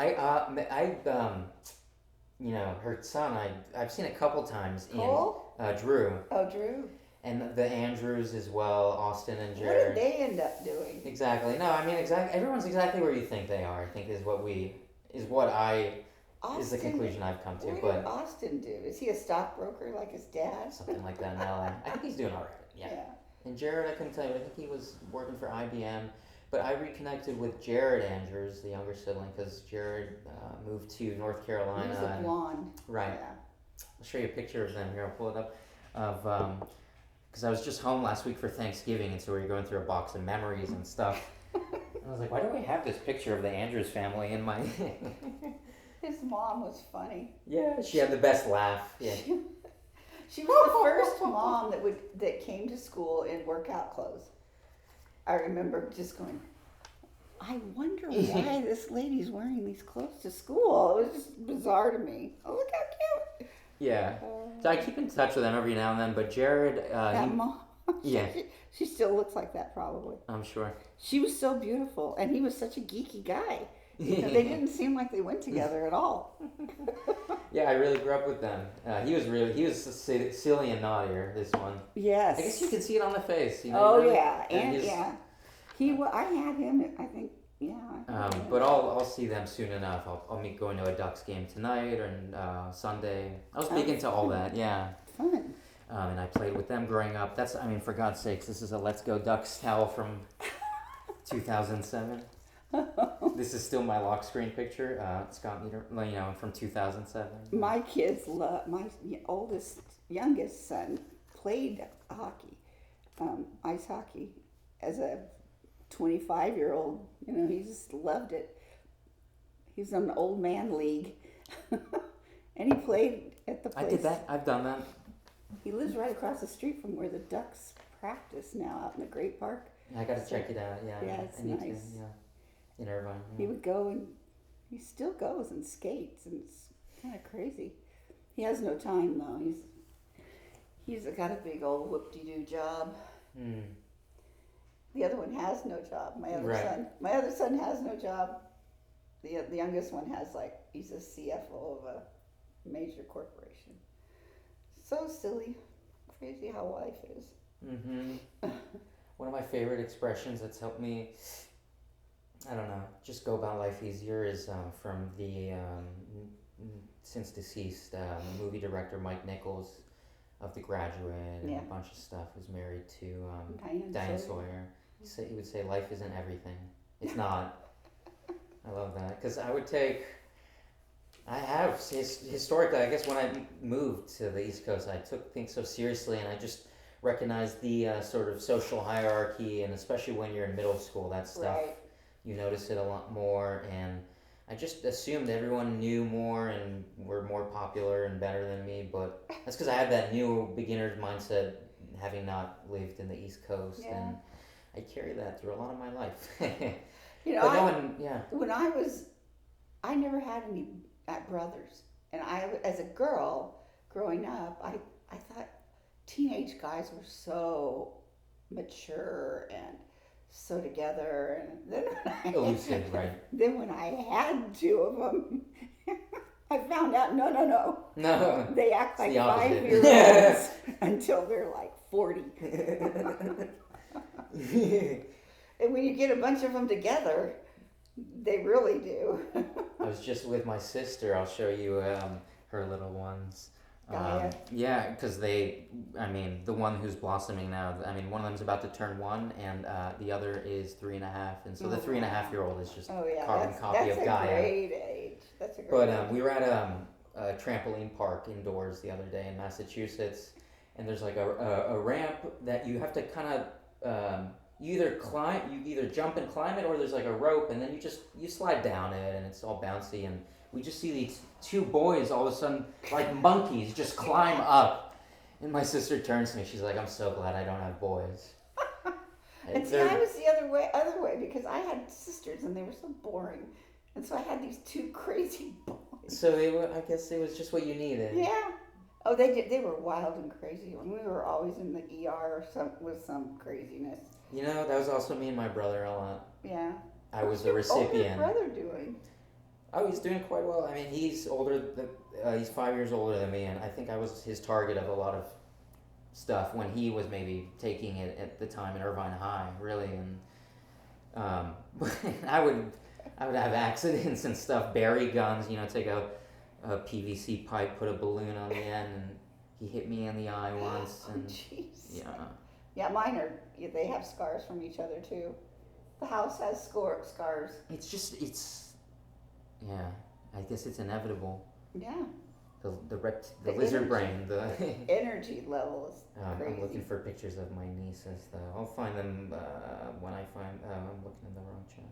A: her son, I've seen a couple times
B: Cole?
A: in Drew.
B: Oh, Drew.
A: And the Andrews as well, Austin and
B: What
A: Jared.
B: did they end up doing?
A: Exactly. No, I mean, everyone's exactly where you think they are. I think is the conclusion I've come to.
B: What did Austin do? Is he a stockbroker like his dad?
A: Something like that in LA. I think he's doing all right. Yeah. And Jared, I couldn't tell you. I think he was working for IBM. But I reconnected with Jared Andrews, the younger sibling, because Jared moved to North Carolina.
B: He was a blonde.
A: Right.
B: Yeah.
A: I'll show you a picture of them here. I'll pull it up. Because I was just home last week for Thanksgiving, and so we were going through a box of memories and stuff. And I was like, why do I have this picture of the Andrews family in my...
B: His mom was funny.
A: Yeah, she had the best laugh. Yeah.
B: She was the first mom that came to school in workout clothes. I remember just going, I wonder why this lady's wearing these clothes to school. It was just bizarre to me. Oh, look how cute.
A: Yeah. So I keep in touch with them every now and then, but Jared...
B: that mom.
A: Yeah.
B: She still looks like that, probably.
A: I'm sure.
B: She was so beautiful, and he was such a geeky guy. They didn't seem like they went together at all.
A: Yeah, I really grew up with them. He was silly and naughtier, this one.
B: Yes.
A: I guess you can see it on the face.
B: Yeah. I had him, I think, yeah.
A: But I'll see them soon enough. I'll be going to a Ducks game tonight and Sunday. I was big into all that, yeah.
B: Fun.
A: And I played with them growing up. For God's sakes, this is a Let's Go Ducks towel from 2007. This is still my lock screen picture. Scott Meter, from 2007.
B: My kids my youngest son played hockey, ice hockey, as a 25-year-old. He just loved it. He's in an old man league, and he played at the place.
A: I did that. I've done that.
B: He lives right across the street from where the Ducks practice now, out in the Great Park.
A: I got to check it out. Yeah.
B: Yeah, it's nice.
A: In Irvine. Yeah.
B: He would go, and he still goes and skates, and it's kind of crazy. He has no time though. He's got a big old whoop-de-doo job. The other one has no job. My other son has no job. The youngest one has he's a CFO of a major corporation. So silly, crazy how life is.
A: Mm-hmm. One of my favorite expressions that's helped me, just go about life easier is from the since deceased movie director Mike Nichols of The Graduate and a bunch of stuff. Was married to Diane Sawyer. He would say, life isn't everything. It's not. I love that. Because historically, I guess when I moved to the East Coast, I took things so seriously, and I just recognized the sort of social hierarchy, and especially when you're in middle school, that stuff, you notice it a lot more, and I just assumed everyone knew more and were more popular and better than me, but that's because I had that new beginner's mindset, having not lived in the East Coast, and I carry that through a lot of my life.
B: When I never had any brothers, and as a girl growing up, I thought teenage guys were so mature and so together. And then
A: Elusive, right?
B: Then when I had two of them, I found out no.
A: No.
B: They act like
A: the opposite.
B: 5-year-olds until they're like 40. And when you get a bunch of them together, they really do.
A: I was just with my sister. I'll show you her little ones.
B: Gaia.
A: Yeah, because the one who's blossoming now, one of them's about to turn 1, and the other is 3.5, and so the 3.5-year-old is just carbon copy of Gaia.
B: That's a great age. That's a great
A: But
B: age.
A: we were at a trampoline park indoors the other day in Massachusetts, and there's like a ramp that you have to kind of you either jump and climb it, or there's like a rope, and then you slide down it, and it's all bouncy, and we just see these two boys all of a sudden, like monkeys, just climb up. And my sister turns to me, she's like, I'm so glad I don't have boys.
B: And see, I was the other way, because I had sisters and they were so boring. And so I had these two crazy boys.
A: So I guess it was just what you needed.
B: Yeah. Oh, they were wild and crazy. And we were always in the ER with some craziness.
A: You know, that was also me and my brother a lot.
B: Yeah.
A: I was the recipient.
B: What's your older brother doing?
A: Oh, he's doing quite well. He's older. He's 5 years older than me, and I think I was his target of a lot of stuff when he was maybe taking it at the time in Irvine High, really. And I would have accidents and stuff, bury guns. Take a PVC pipe, put a balloon on the end, and he hit me in the eye once. And
B: jeez.
A: yeah.
B: Yeah, mine they have scars from each other too. The house has scars.
A: Yeah, I guess it's inevitable.
B: Yeah.
A: The lizard brain, the
B: energy level is crazy.
A: I'm looking for pictures of my nieces, though. I'll find them when I find. I'm looking in the wrong chat.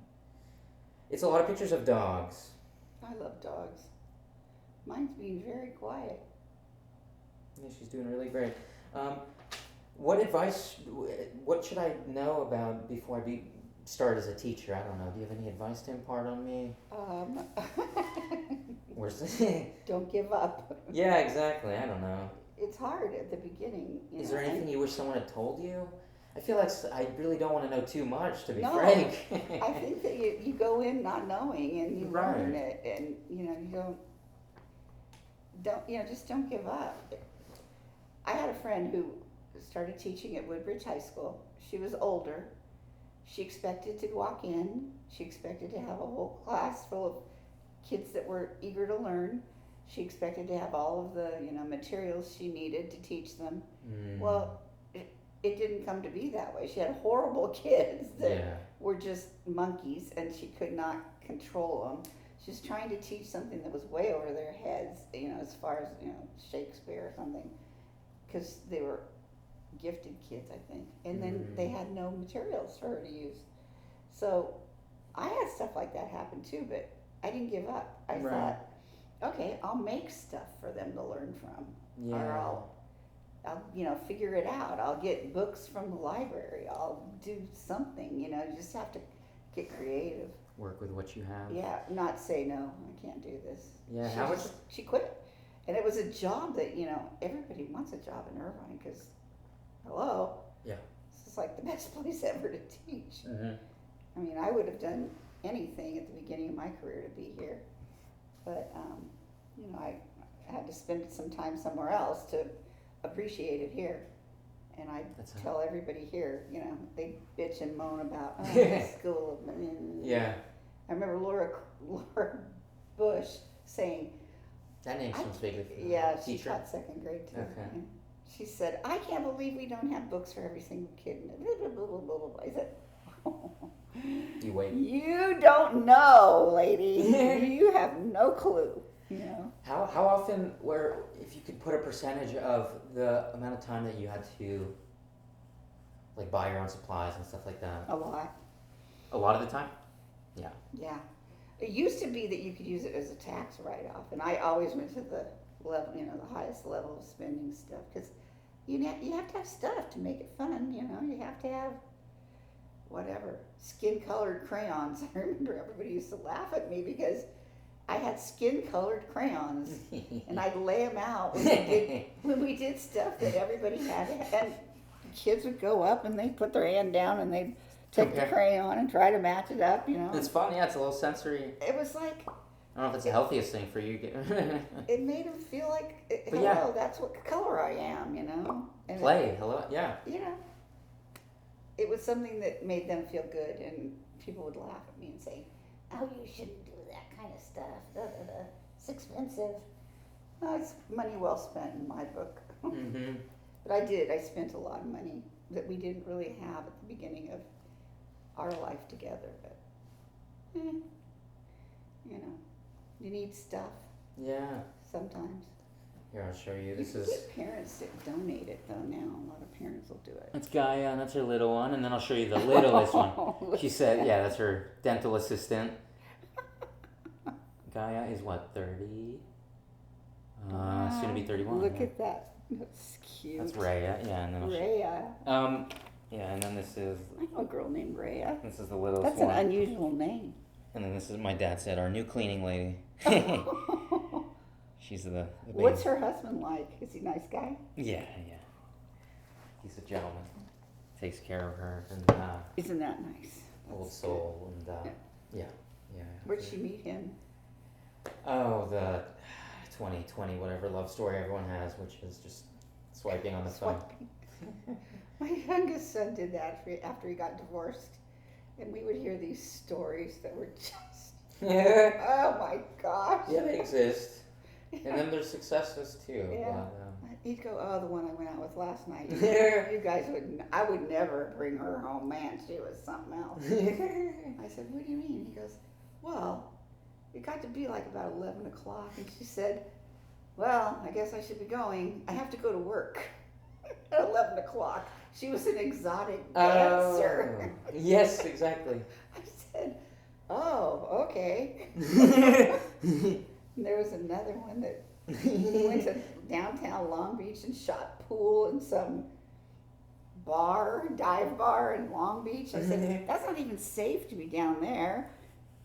A: It's a lot of pictures of dogs.
B: I love dogs. Mine's being very quiet.
A: Yeah, she's doing really great. What advice? What should I know about before I start as a teacher? I don't know. Do you have any advice to impart on me?
B: Don't give up.
A: Yeah, exactly. I don't know.
B: It's hard at the beginning.
A: Is there anything you wish someone had told you? I feel like I really don't want to know too much, to be frank.
B: I think that you go in not knowing and you learn it, and you just don't give up. I had a friend who started teaching at Woodbridge High School. She was older. She expected to walk in. She expected to have a whole class full of kids that were eager to learn. She expected to have all of the materials she needed to teach them. Well, it didn't come to be that way. She had horrible kids that were just monkeys, and she could not control them. She was trying to teach something that was way over their heads, as far as Shakespeare or something, because they were gifted kids, I think. And then they had no materials for her to use. So I had stuff like that happen too, but I didn't give up. I thought, okay, I'll make stuff for them to learn from.
A: Yeah.
B: Or I'll figure it out. I'll get books from the library. I'll do something, you just have to get creative.
A: Work with what you have. Yeah,
B: not say, no, I can't do this.
A: Yeah,
B: she quit. And it was a job that, everybody wants a job in Irvine because, hello?
A: Yeah.
B: This is like the best place ever to teach.
A: Mm-hmm.
B: I would have done anything at the beginning of my career to be here. But, I had to spend some time somewhere else to appreciate it here. And I tell everybody here, they bitch and moan about school.
A: Yeah.
B: I remember Laura Bush saying,
A: that name sounds vaguely familiar.
B: Yeah, she taught second grade too.
A: Okay.
B: Yeah. She said, I can't believe we don't have books for every single kid. I said,
A: you wait.
B: You don't know, lady. You have no clue.
A: How often if you could put a percentage of the amount of time that you had to buy your own supplies and stuff like that?
B: A lot.
A: A lot of the time? Yeah.
B: Yeah. It used to be that you could use it as a tax write-off, and I always went to the level, the highest level of spending stuff, because you have to have stuff to make it fun. You have to have whatever skin-colored crayons. I remember everybody used to laugh at me because I had skin-colored crayons, and I'd lay them out when we did stuff that everybody had. And kids would go up and they'd put their hand down and they'd take the crayon and try to match it up, you know.
A: It's fun, yeah, it's a little sensory.
B: It was like...
A: I don't know if it's the healthiest thing for you.
B: It made them feel like, that's what color I am, you know. And
A: hello, yeah.
B: You know, it was something that made them feel good, and people would laugh at me and say, "Oh, you shouldn't do that kind of stuff. It's expensive." Well, it's money well spent in my book.
A: Mm-hmm.
B: But I spent a lot of money that we didn't really have at the beginning of our life together. But, you know, you need stuff.
A: Yeah.
B: Sometimes.
A: Here, I'll show you.
B: This is. Get parents to donate it though. Now a lot of parents will do it.
A: That's Gaia, and that's her little one, and then I'll show you the littlest one. She said, "Yeah, that's her dental assistant." Gaia is what, 30? Soon to be 31.
B: Look at that. That's cute.
A: That's Rhea, yeah, and then
B: Rhea.
A: yeah, and then this is.
B: I know a girl named Rhea.
A: This is the littlest
B: That's
A: one.
B: That's an unusual name.
A: And then this is, my dad said, our new cleaning lady. She's the baby.
B: What's her husband like? Is he a nice guy?
A: Yeah. He's a gentleman. Takes care of her, and
B: isn't that nice?
A: Old soul, and yeah.
B: Where'd she meet him?
A: Oh, the 2020 whatever love story everyone has, which is just swiping on the phone.
B: My youngest son did that after he got divorced, and we would hear these stories that were just oh my gosh.
A: Yeah, they exist. And then there's successes too.
B: Yeah.
A: But,
B: he'd go, "Oh, the one I went out with last night. You guys wouldn't. I would never bring her home. Man, she was something else." I said, "What do you mean?" He goes, "Well, it got to be like about 11 o'clock, and she said, 'Well, I guess I should be going. I have to go to work at 11 o'clock.'" She was an exotic dancer.
A: Yes, exactly.
B: I said, "Oh, okay." There was another one that he went to downtown Long Beach and shot pool in some dive bar in Long Beach. I said, "That's not even safe to be down there."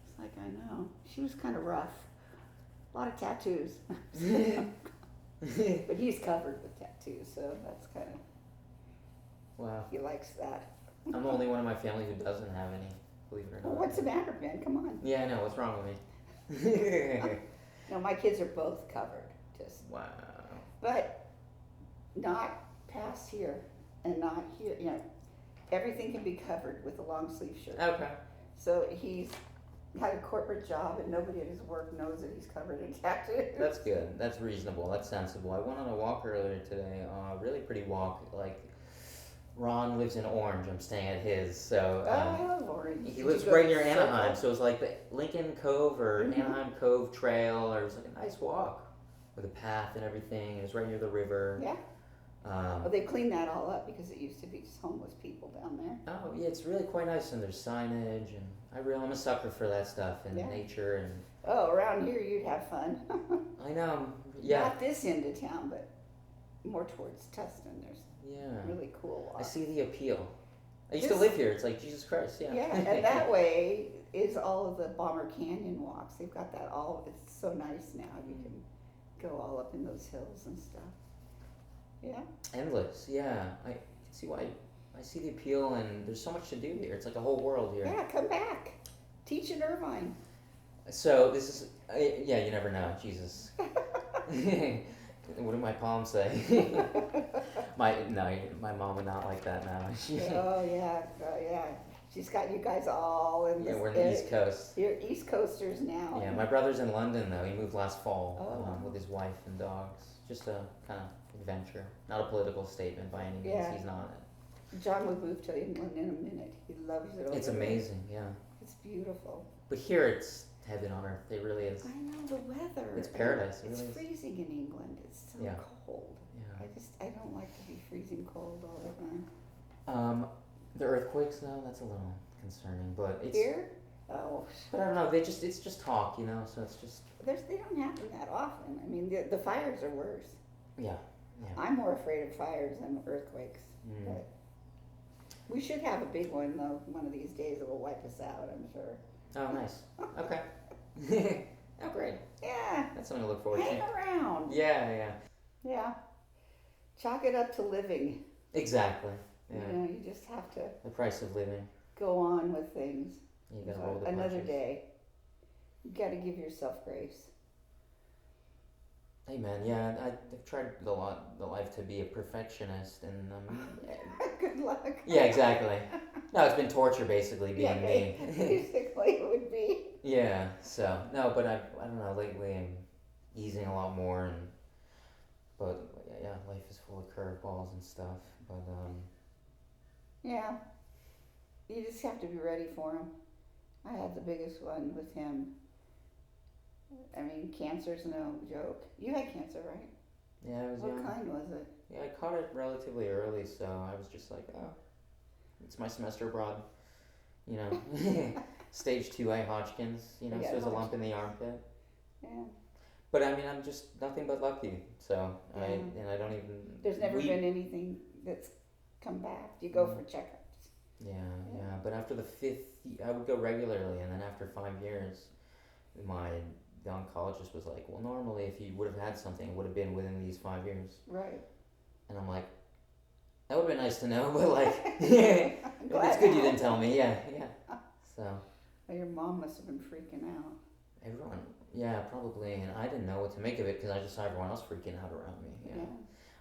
B: It's like, I know. She was kind of rough. A lot of tattoos. But he's covered with tattoos, so that's kind of...
A: Wow.
B: He likes that.
A: I'm the only one in my family who doesn't have any, believe it or not.
B: Well, what's the matter, Ben? Come on.
A: Yeah, I know. What's wrong with me?
B: No, my kids are both covered. Just.
A: Wow.
B: But not past here and not here. You know, everything can be covered with a long sleeve shirt.
A: Okay.
B: So he's had a corporate job and nobody at his work knows that he's covered in tattoos.
A: That's good. That's reasonable. That's sensible. I went on a walk earlier today. Really pretty walk. Like, Ron lives in Orange. I'm staying at his. So
B: I love Orange.
A: he lives right near Anaheim. So it was like the Lincoln Cove or Anaheim Cove Trail. Or it was like a nice walk with a path and everything. It was right near the river.
B: Yeah. Well, they cleaned that all up because it used to be just homeless people down there.
A: Oh yeah, it's really quite nice, and there's signage, and I'm a sucker for that stuff and nature and.
B: Oh, around here you'd have fun.
A: I know. Yeah.
B: Not this end of town, but more towards Tustin. There's really cool walks.
A: I see the appeal. I used to live here. It's like Jesus Christ. Yeah.
B: Yeah, and that way is all of the Bomber Canyon walks. They've got that all. It's so nice now. You can go all up in those hills and stuff. Yeah. Endless.
A: Yeah. I can see why. I see the appeal, and there's so much to do here. It's like a whole world here.
B: Yeah, come back. Teach in Irvine.
A: So this is, you never know. Jesus. What did my palm say? my mom would not like that now.
B: Oh yeah. She's got you guys all in the.
A: Yeah, we're in the East Coast.
B: You're East Coasters now.
A: Yeah, my brother's in London though. He moved last fall with his wife and dogs. Just a kind of adventure, not a political statement by any means.
B: Yeah.
A: He's not.
B: John would move to England in a minute. He loves it over
A: It's
B: there.
A: amazing, yeah.
B: It's beautiful.
A: But here it's heaven on earth. It really is.
B: I know the weather.
A: It's paradise.
B: It's freezing in England. It's so cold.
A: Yeah.
B: I don't like to be freezing cold all the time.
A: The earthquakes though, that's a little concerning. But it's
B: here. Oh.
A: But I don't know. It's just talk, you know. So it's just.
B: They don't happen that often. I mean, the fires are worse.
A: Yeah.
B: I'm more afraid of fires than earthquakes. But we should have a big one though. One of these days it will wipe us out. I'm sure.
A: Oh, nice. Okay. Oh, great.
B: Yeah.
A: That's something to look forward to.
B: Hang around.
A: Yeah.
B: Yeah. Chalk it up to living.
A: Exactly. Yeah.
B: You know, you just have to
A: The price of living.
B: go on with things.
A: You gotta roll the
B: Another
A: punches.
B: day. You gotta give yourself grace.
A: Hey man, yeah, I've tried a lot the life to be a perfectionist, and
B: Good luck.
A: yeah, exactly. No, it's been torture basically being me.
B: Basically, it would be.
A: Yeah, so no, but I don't know. Lately, I'm easing a lot more, but yeah, life is full of curveballs and stuff. But
B: Yeah, you just have to be ready for them. I had the biggest one with him. I mean, cancer's no joke. You had cancer, right?
A: yeah, I was
B: What
A: young.
B: kind was it?
A: Yeah, I caught it relatively early, so I was just like, oh, it's my semester abroad, you know. Stage 2A Hodgkin's, you know,
B: Yeah,
A: so there's a lump in the armpit.
B: Yeah.
A: But I mean, I'm just nothing but lucky. So
B: Yeah.
A: I don't even.
B: There's never been anything that's come back. You go for checkups.
A: Yeah. But after the 5th, I would go regularly, and then after 5 years, the oncologist was like, well, normally if you would have had something, it would have been within these 5 years.
B: Right.
A: And I'm like, that would have been nice to know, but like, it's good you didn't tell me. Yeah. So.
B: Well, your mom must have been freaking out.
A: Everyone, yeah, probably, and I didn't know what to make of it because I just saw everyone else freaking out around me. Yeah.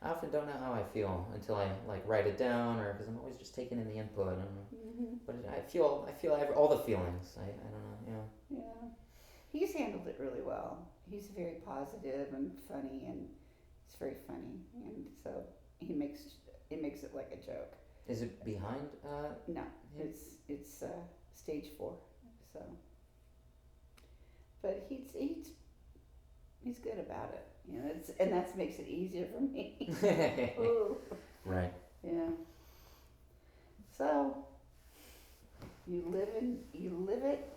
A: I often don't know how I feel until I like write it down, or because I'm always just taking in the input. I don't know. But I feel all the feelings. I don't know.
B: Yeah. He's handled it really well. He's very positive and funny, and it's very funny, and so it makes it like a joke.
A: Is it behind?
B: No,
A: him?
B: it's stage 4, so. But he's good about it, you know. And that makes it easier for me. Ooh.
A: Right.
B: Yeah. So you live it.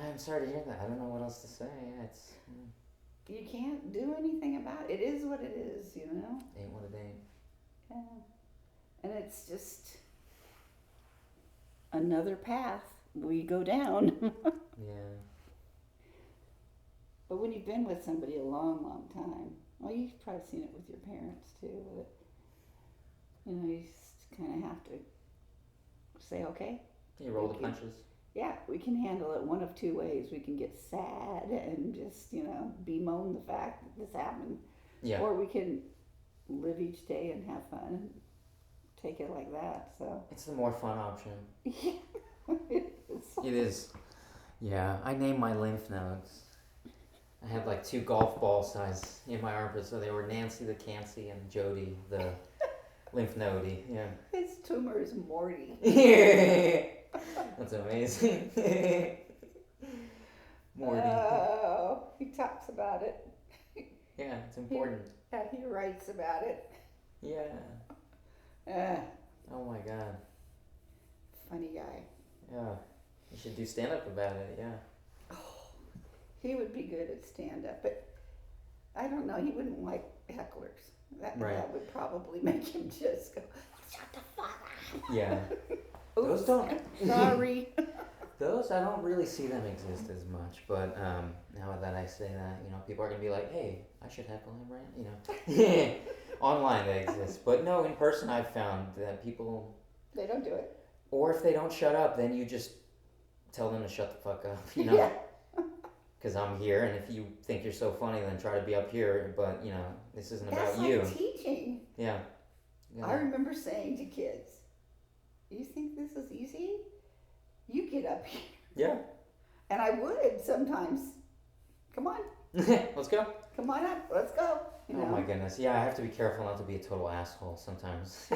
A: I'm sorry to hear that. I don't know what else to say. Yeah, it's
B: You can't do anything about it. It is what it is, you know.
A: ain't what it ain't.
B: Yeah. And it's just another path we go down.
A: Yeah.
B: But when you've been with somebody a long, long time, well, you've probably seen it with your parents too. But, you know, you just kind of have to say, okay.
A: You roll the punches.
B: Yeah, we can handle it one of two ways. We can get sad and just, you know, bemoan the fact that this happened.
A: Yeah.
B: Or we can live each day and have fun and take it like that. So
A: It's the more fun option.
B: it is.
A: It is. Yeah, I named my lymph nodes. I had like 2 golf ball size in my armpit, so they were Nancy the Cancy and Jody the lymph nodey. Yeah.
B: His tumor is Morty.
A: That's amazing. Morty.
B: Oh, he talks about it.
A: Yeah, it's important.
B: Yeah, he writes about it.
A: Yeah. Oh my god.
B: Funny guy.
A: Yeah. You should do stand up about it, yeah.
B: He would be good at stand-up, but I don't know. He wouldn't like hecklers. That would probably make him just go, shut the fuck up.
A: Yeah.
B: Oops,
A: Those don't.
B: Sorry.
A: Those, I don't really see them exist as much, but now that I say that, you know, people are going to be like, hey, I should heckle him, right? You know. Online they exist. But no, in person I've found that people...
B: They don't do it.
A: Or if they don't shut up, then you just tell them to shut the fuck up, you know?
B: Yeah.
A: Because I'm here, and if you think you're so funny, then try to be up here, but, you know, this isn't
B: That's
A: about
B: like
A: you.
B: teaching.
A: Yeah.
B: I remember saying to kids, you think this is easy? You get up here.
A: Yeah.
B: And I would sometimes. Come on.
A: Let's go.
B: Come on up. Let's go. You know?
A: Oh my goodness. Yeah, I have to be careful not to be a total asshole sometimes.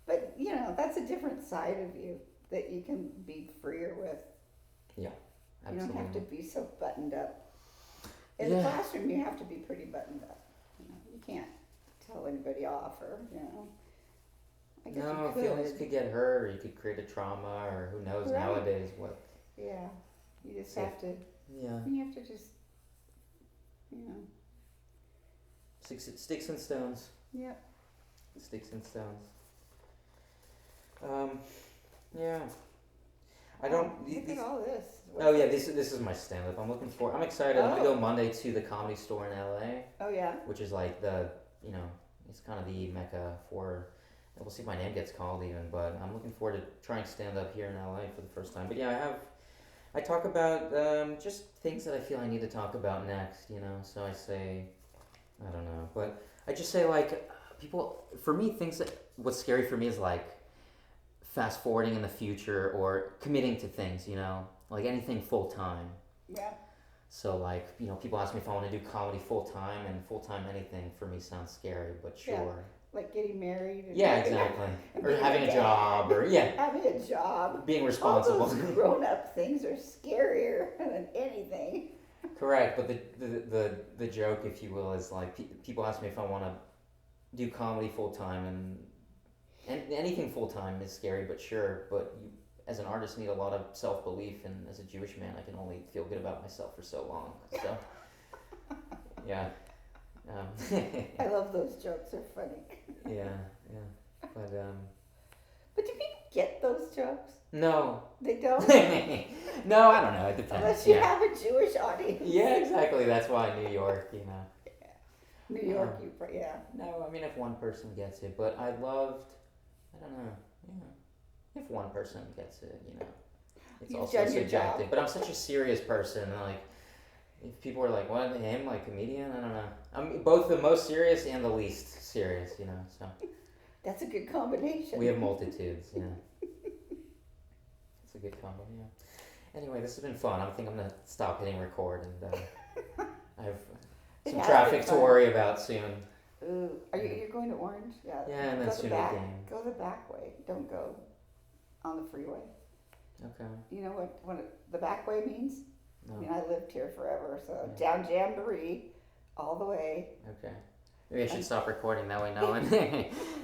B: But, you know, that's a different side of you that you can be freer with.
A: Yeah, absolutely.
B: You don't have to be so buttoned up. In the classroom, you have to be pretty buttoned up. You know, you can't tell anybody off or, you know. I guess
A: No,
B: you could.
A: feelings could get hurt, or you could create a trauma, or who knows nowadays what.
B: Yeah, you just have to.
A: Yeah.
B: You have to just, you know.
A: Sticks and stones.
B: Yeah.
A: Sticks and stones. Yeah. I don't.
B: Look at all this.
A: Oh yeah, this is my stand-up. I'm excited. I'm gonna go Monday to the Comedy Store in LA.
B: Oh yeah.
A: Which is like the, you know, it's kind of the mecca for we'll see if my name gets called even, but I'm looking forward to trying stand-up here in LA for the first time. But yeah, I talk about just things that I feel I need to talk about next, you know, so I say, I don't know, but I just say, like, people, for me, what's scary for me is, like, fast forwarding in the future or committing to things, you know, like anything full-time.
B: Yeah.
A: So, like, you know, people ask me if I want to do comedy full-time, and full-time anything for me sounds scary, but sure.
B: Yeah. Like getting married.
A: Yeah, exactly. Or having a job, or
B: having a job.
A: Being responsible.
B: All those grown-up things are scarier than anything.
A: Correct, but the joke, if you will, is like people ask me if I want to do comedy full time, and anything full time is scary, but sure. But you, as an artist, need a lot of self belief, and as a Jewish man, I can only feel good about myself for so long. So, yeah.
B: I love those jokes. They're funny.
A: Yeah, but
B: But do people get those jokes?
A: No.
B: They don't?
A: No, I don't know. It depends.
B: Unless you have a Jewish audience.
A: Yeah, exactly. That's why New York, you know.
B: Yeah. New York, yeah.
A: No, I mean, if one person gets it, but I don't know, if one person gets it, you know, it's
B: You've
A: also
B: done your
A: subjective.
B: job.
A: But I'm such a serious person, like, if people are like, what, him, like, comedian? I don't know. I'm both the most serious and the least serious, you know, so.
B: That's a good combination.
A: We have multitudes, yeah. It's a good combo, yeah. Anyway, this has been fun. I think I'm going to stop hitting record, and I have some traffic to worry about soon.
B: Ooh, you're going to Orange? Yeah.
A: Yeah, and then soon again.
B: Go the back way. Don't go on the freeway.
A: Okay.
B: You know what the back way means?
A: No.
B: I mean, I lived here forever, so down Jamboree, all the way.
A: Okay. Maybe I should stop recording that way now.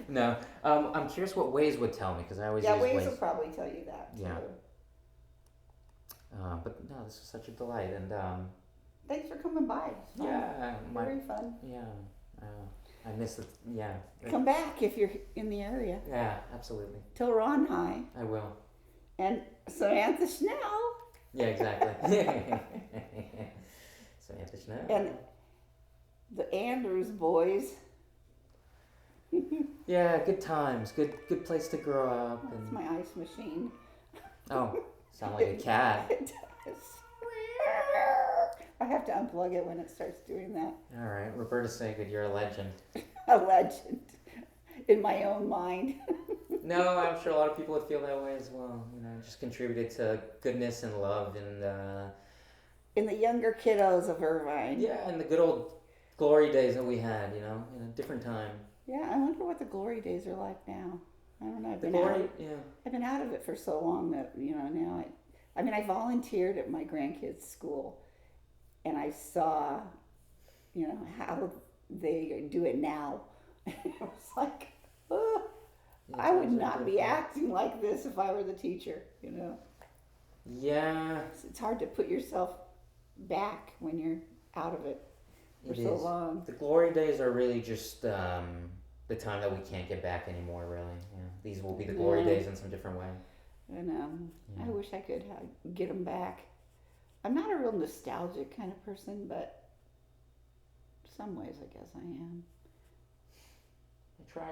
A: No. I'm curious what Waze would tell me, because I always use Waze.
B: Yeah, Waze will probably tell you that, too.
A: Yeah. But no, this was such a delight, and
B: thanks for coming by. It's fun.
A: Yeah,
B: very fun.
A: Yeah, I miss it. Yeah.
B: Come back if you're in the area.
A: Yeah, absolutely.
B: Till Ron High.
A: I will.
B: And Samantha Schnell.
A: Yeah, exactly. Samantha Schnell.
B: And the Andrews boys.
A: Yeah, good times. Good place to grow up.
B: That's
A: and...
B: my ice machine.
A: Oh, sound like a cat.
B: It does. I have to unplug it when it starts doing that.
A: All right, Roberta Sagud, you're a legend.
B: A legend. In my own mind.
A: No, I'm sure a lot of people would feel that way as well. You know, just contributed to goodness and love and...
B: in the younger kiddos of Irvine.
A: Yeah, and the good old glory days that we had, you know, in a different time.
B: Yeah, I wonder what the glory days are like now. I don't know. I've been out of it for so long that, you know, now I volunteered at my grandkids' school, and I saw, you know, how they do it now. It was like, oh, I would not be acting like this if I were the teacher, you know.
A: Yeah.
B: It's hard to put yourself back when you're out of it for so long.
A: The glory days are really just the time that we can't get back anymore, really. Yeah. These will be the glory days in some different way.
B: And I wish I could get them back. I'm not a real nostalgic kind of person, but some ways I guess I am.
A: I try.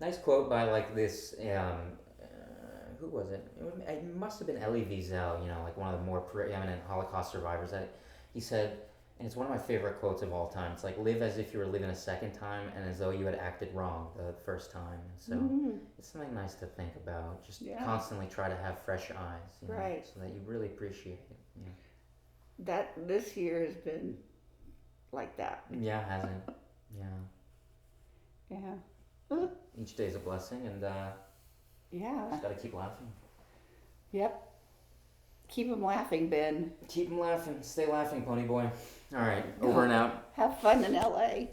A: Nice quote by like this. Who was it? It must have been Elie Wiesel. You know, like one of the more preeminent Holocaust survivors. That he said, and it's one of my favorite quotes of all time. It's like, live as if you were living a second time, and as though you had acted wrong the first time. And so it's something nice to think about. Just constantly try to have fresh eyes, you know,
B: right?
A: So that you really appreciate it. Yeah.
B: That this year has been like that.
A: Yeah, hasn't? Yeah.
B: Yeah.
A: Each day's a blessing, and just gotta keep laughing.
B: Yep. Keep them laughing, Ben.
A: Keep them laughing. Stay laughing, pony boy. All right, over and out.
B: Have fun in LA.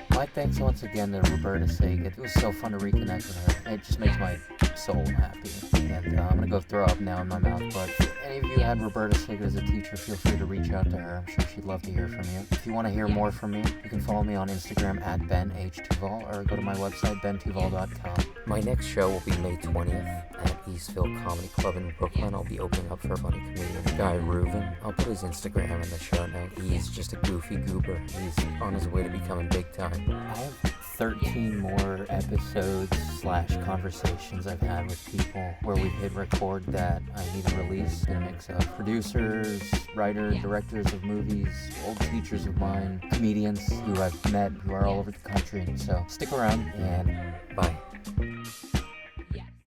A: My thanks once again to Roberta Sagud. It was so fun to reconnect with her. It just makes my soul happy. And I'm going to go throw up now in my mouth. But if any of you had Roberta Sagud as a teacher, feel free to reach out to her. I'm sure she'd love to hear from you. If you want to hear more from me, you can follow me on Instagram at BenHTuval or go to my website, bentuval.com. My next show will be May 20th at Eastville Comedy Club in Brooklyn. I'll be opening up for a funny comedian, Guy Reuven. I'll put his Instagram in the show note. He's just a goofy goober. He's on his way to becoming big time. I have 13 more episodes / conversations I've had with people where we've hit record that I need to release. A mix of producers, writers, directors of movies, old teachers of mine, comedians who I've met who are all over the country. So stick around and bye.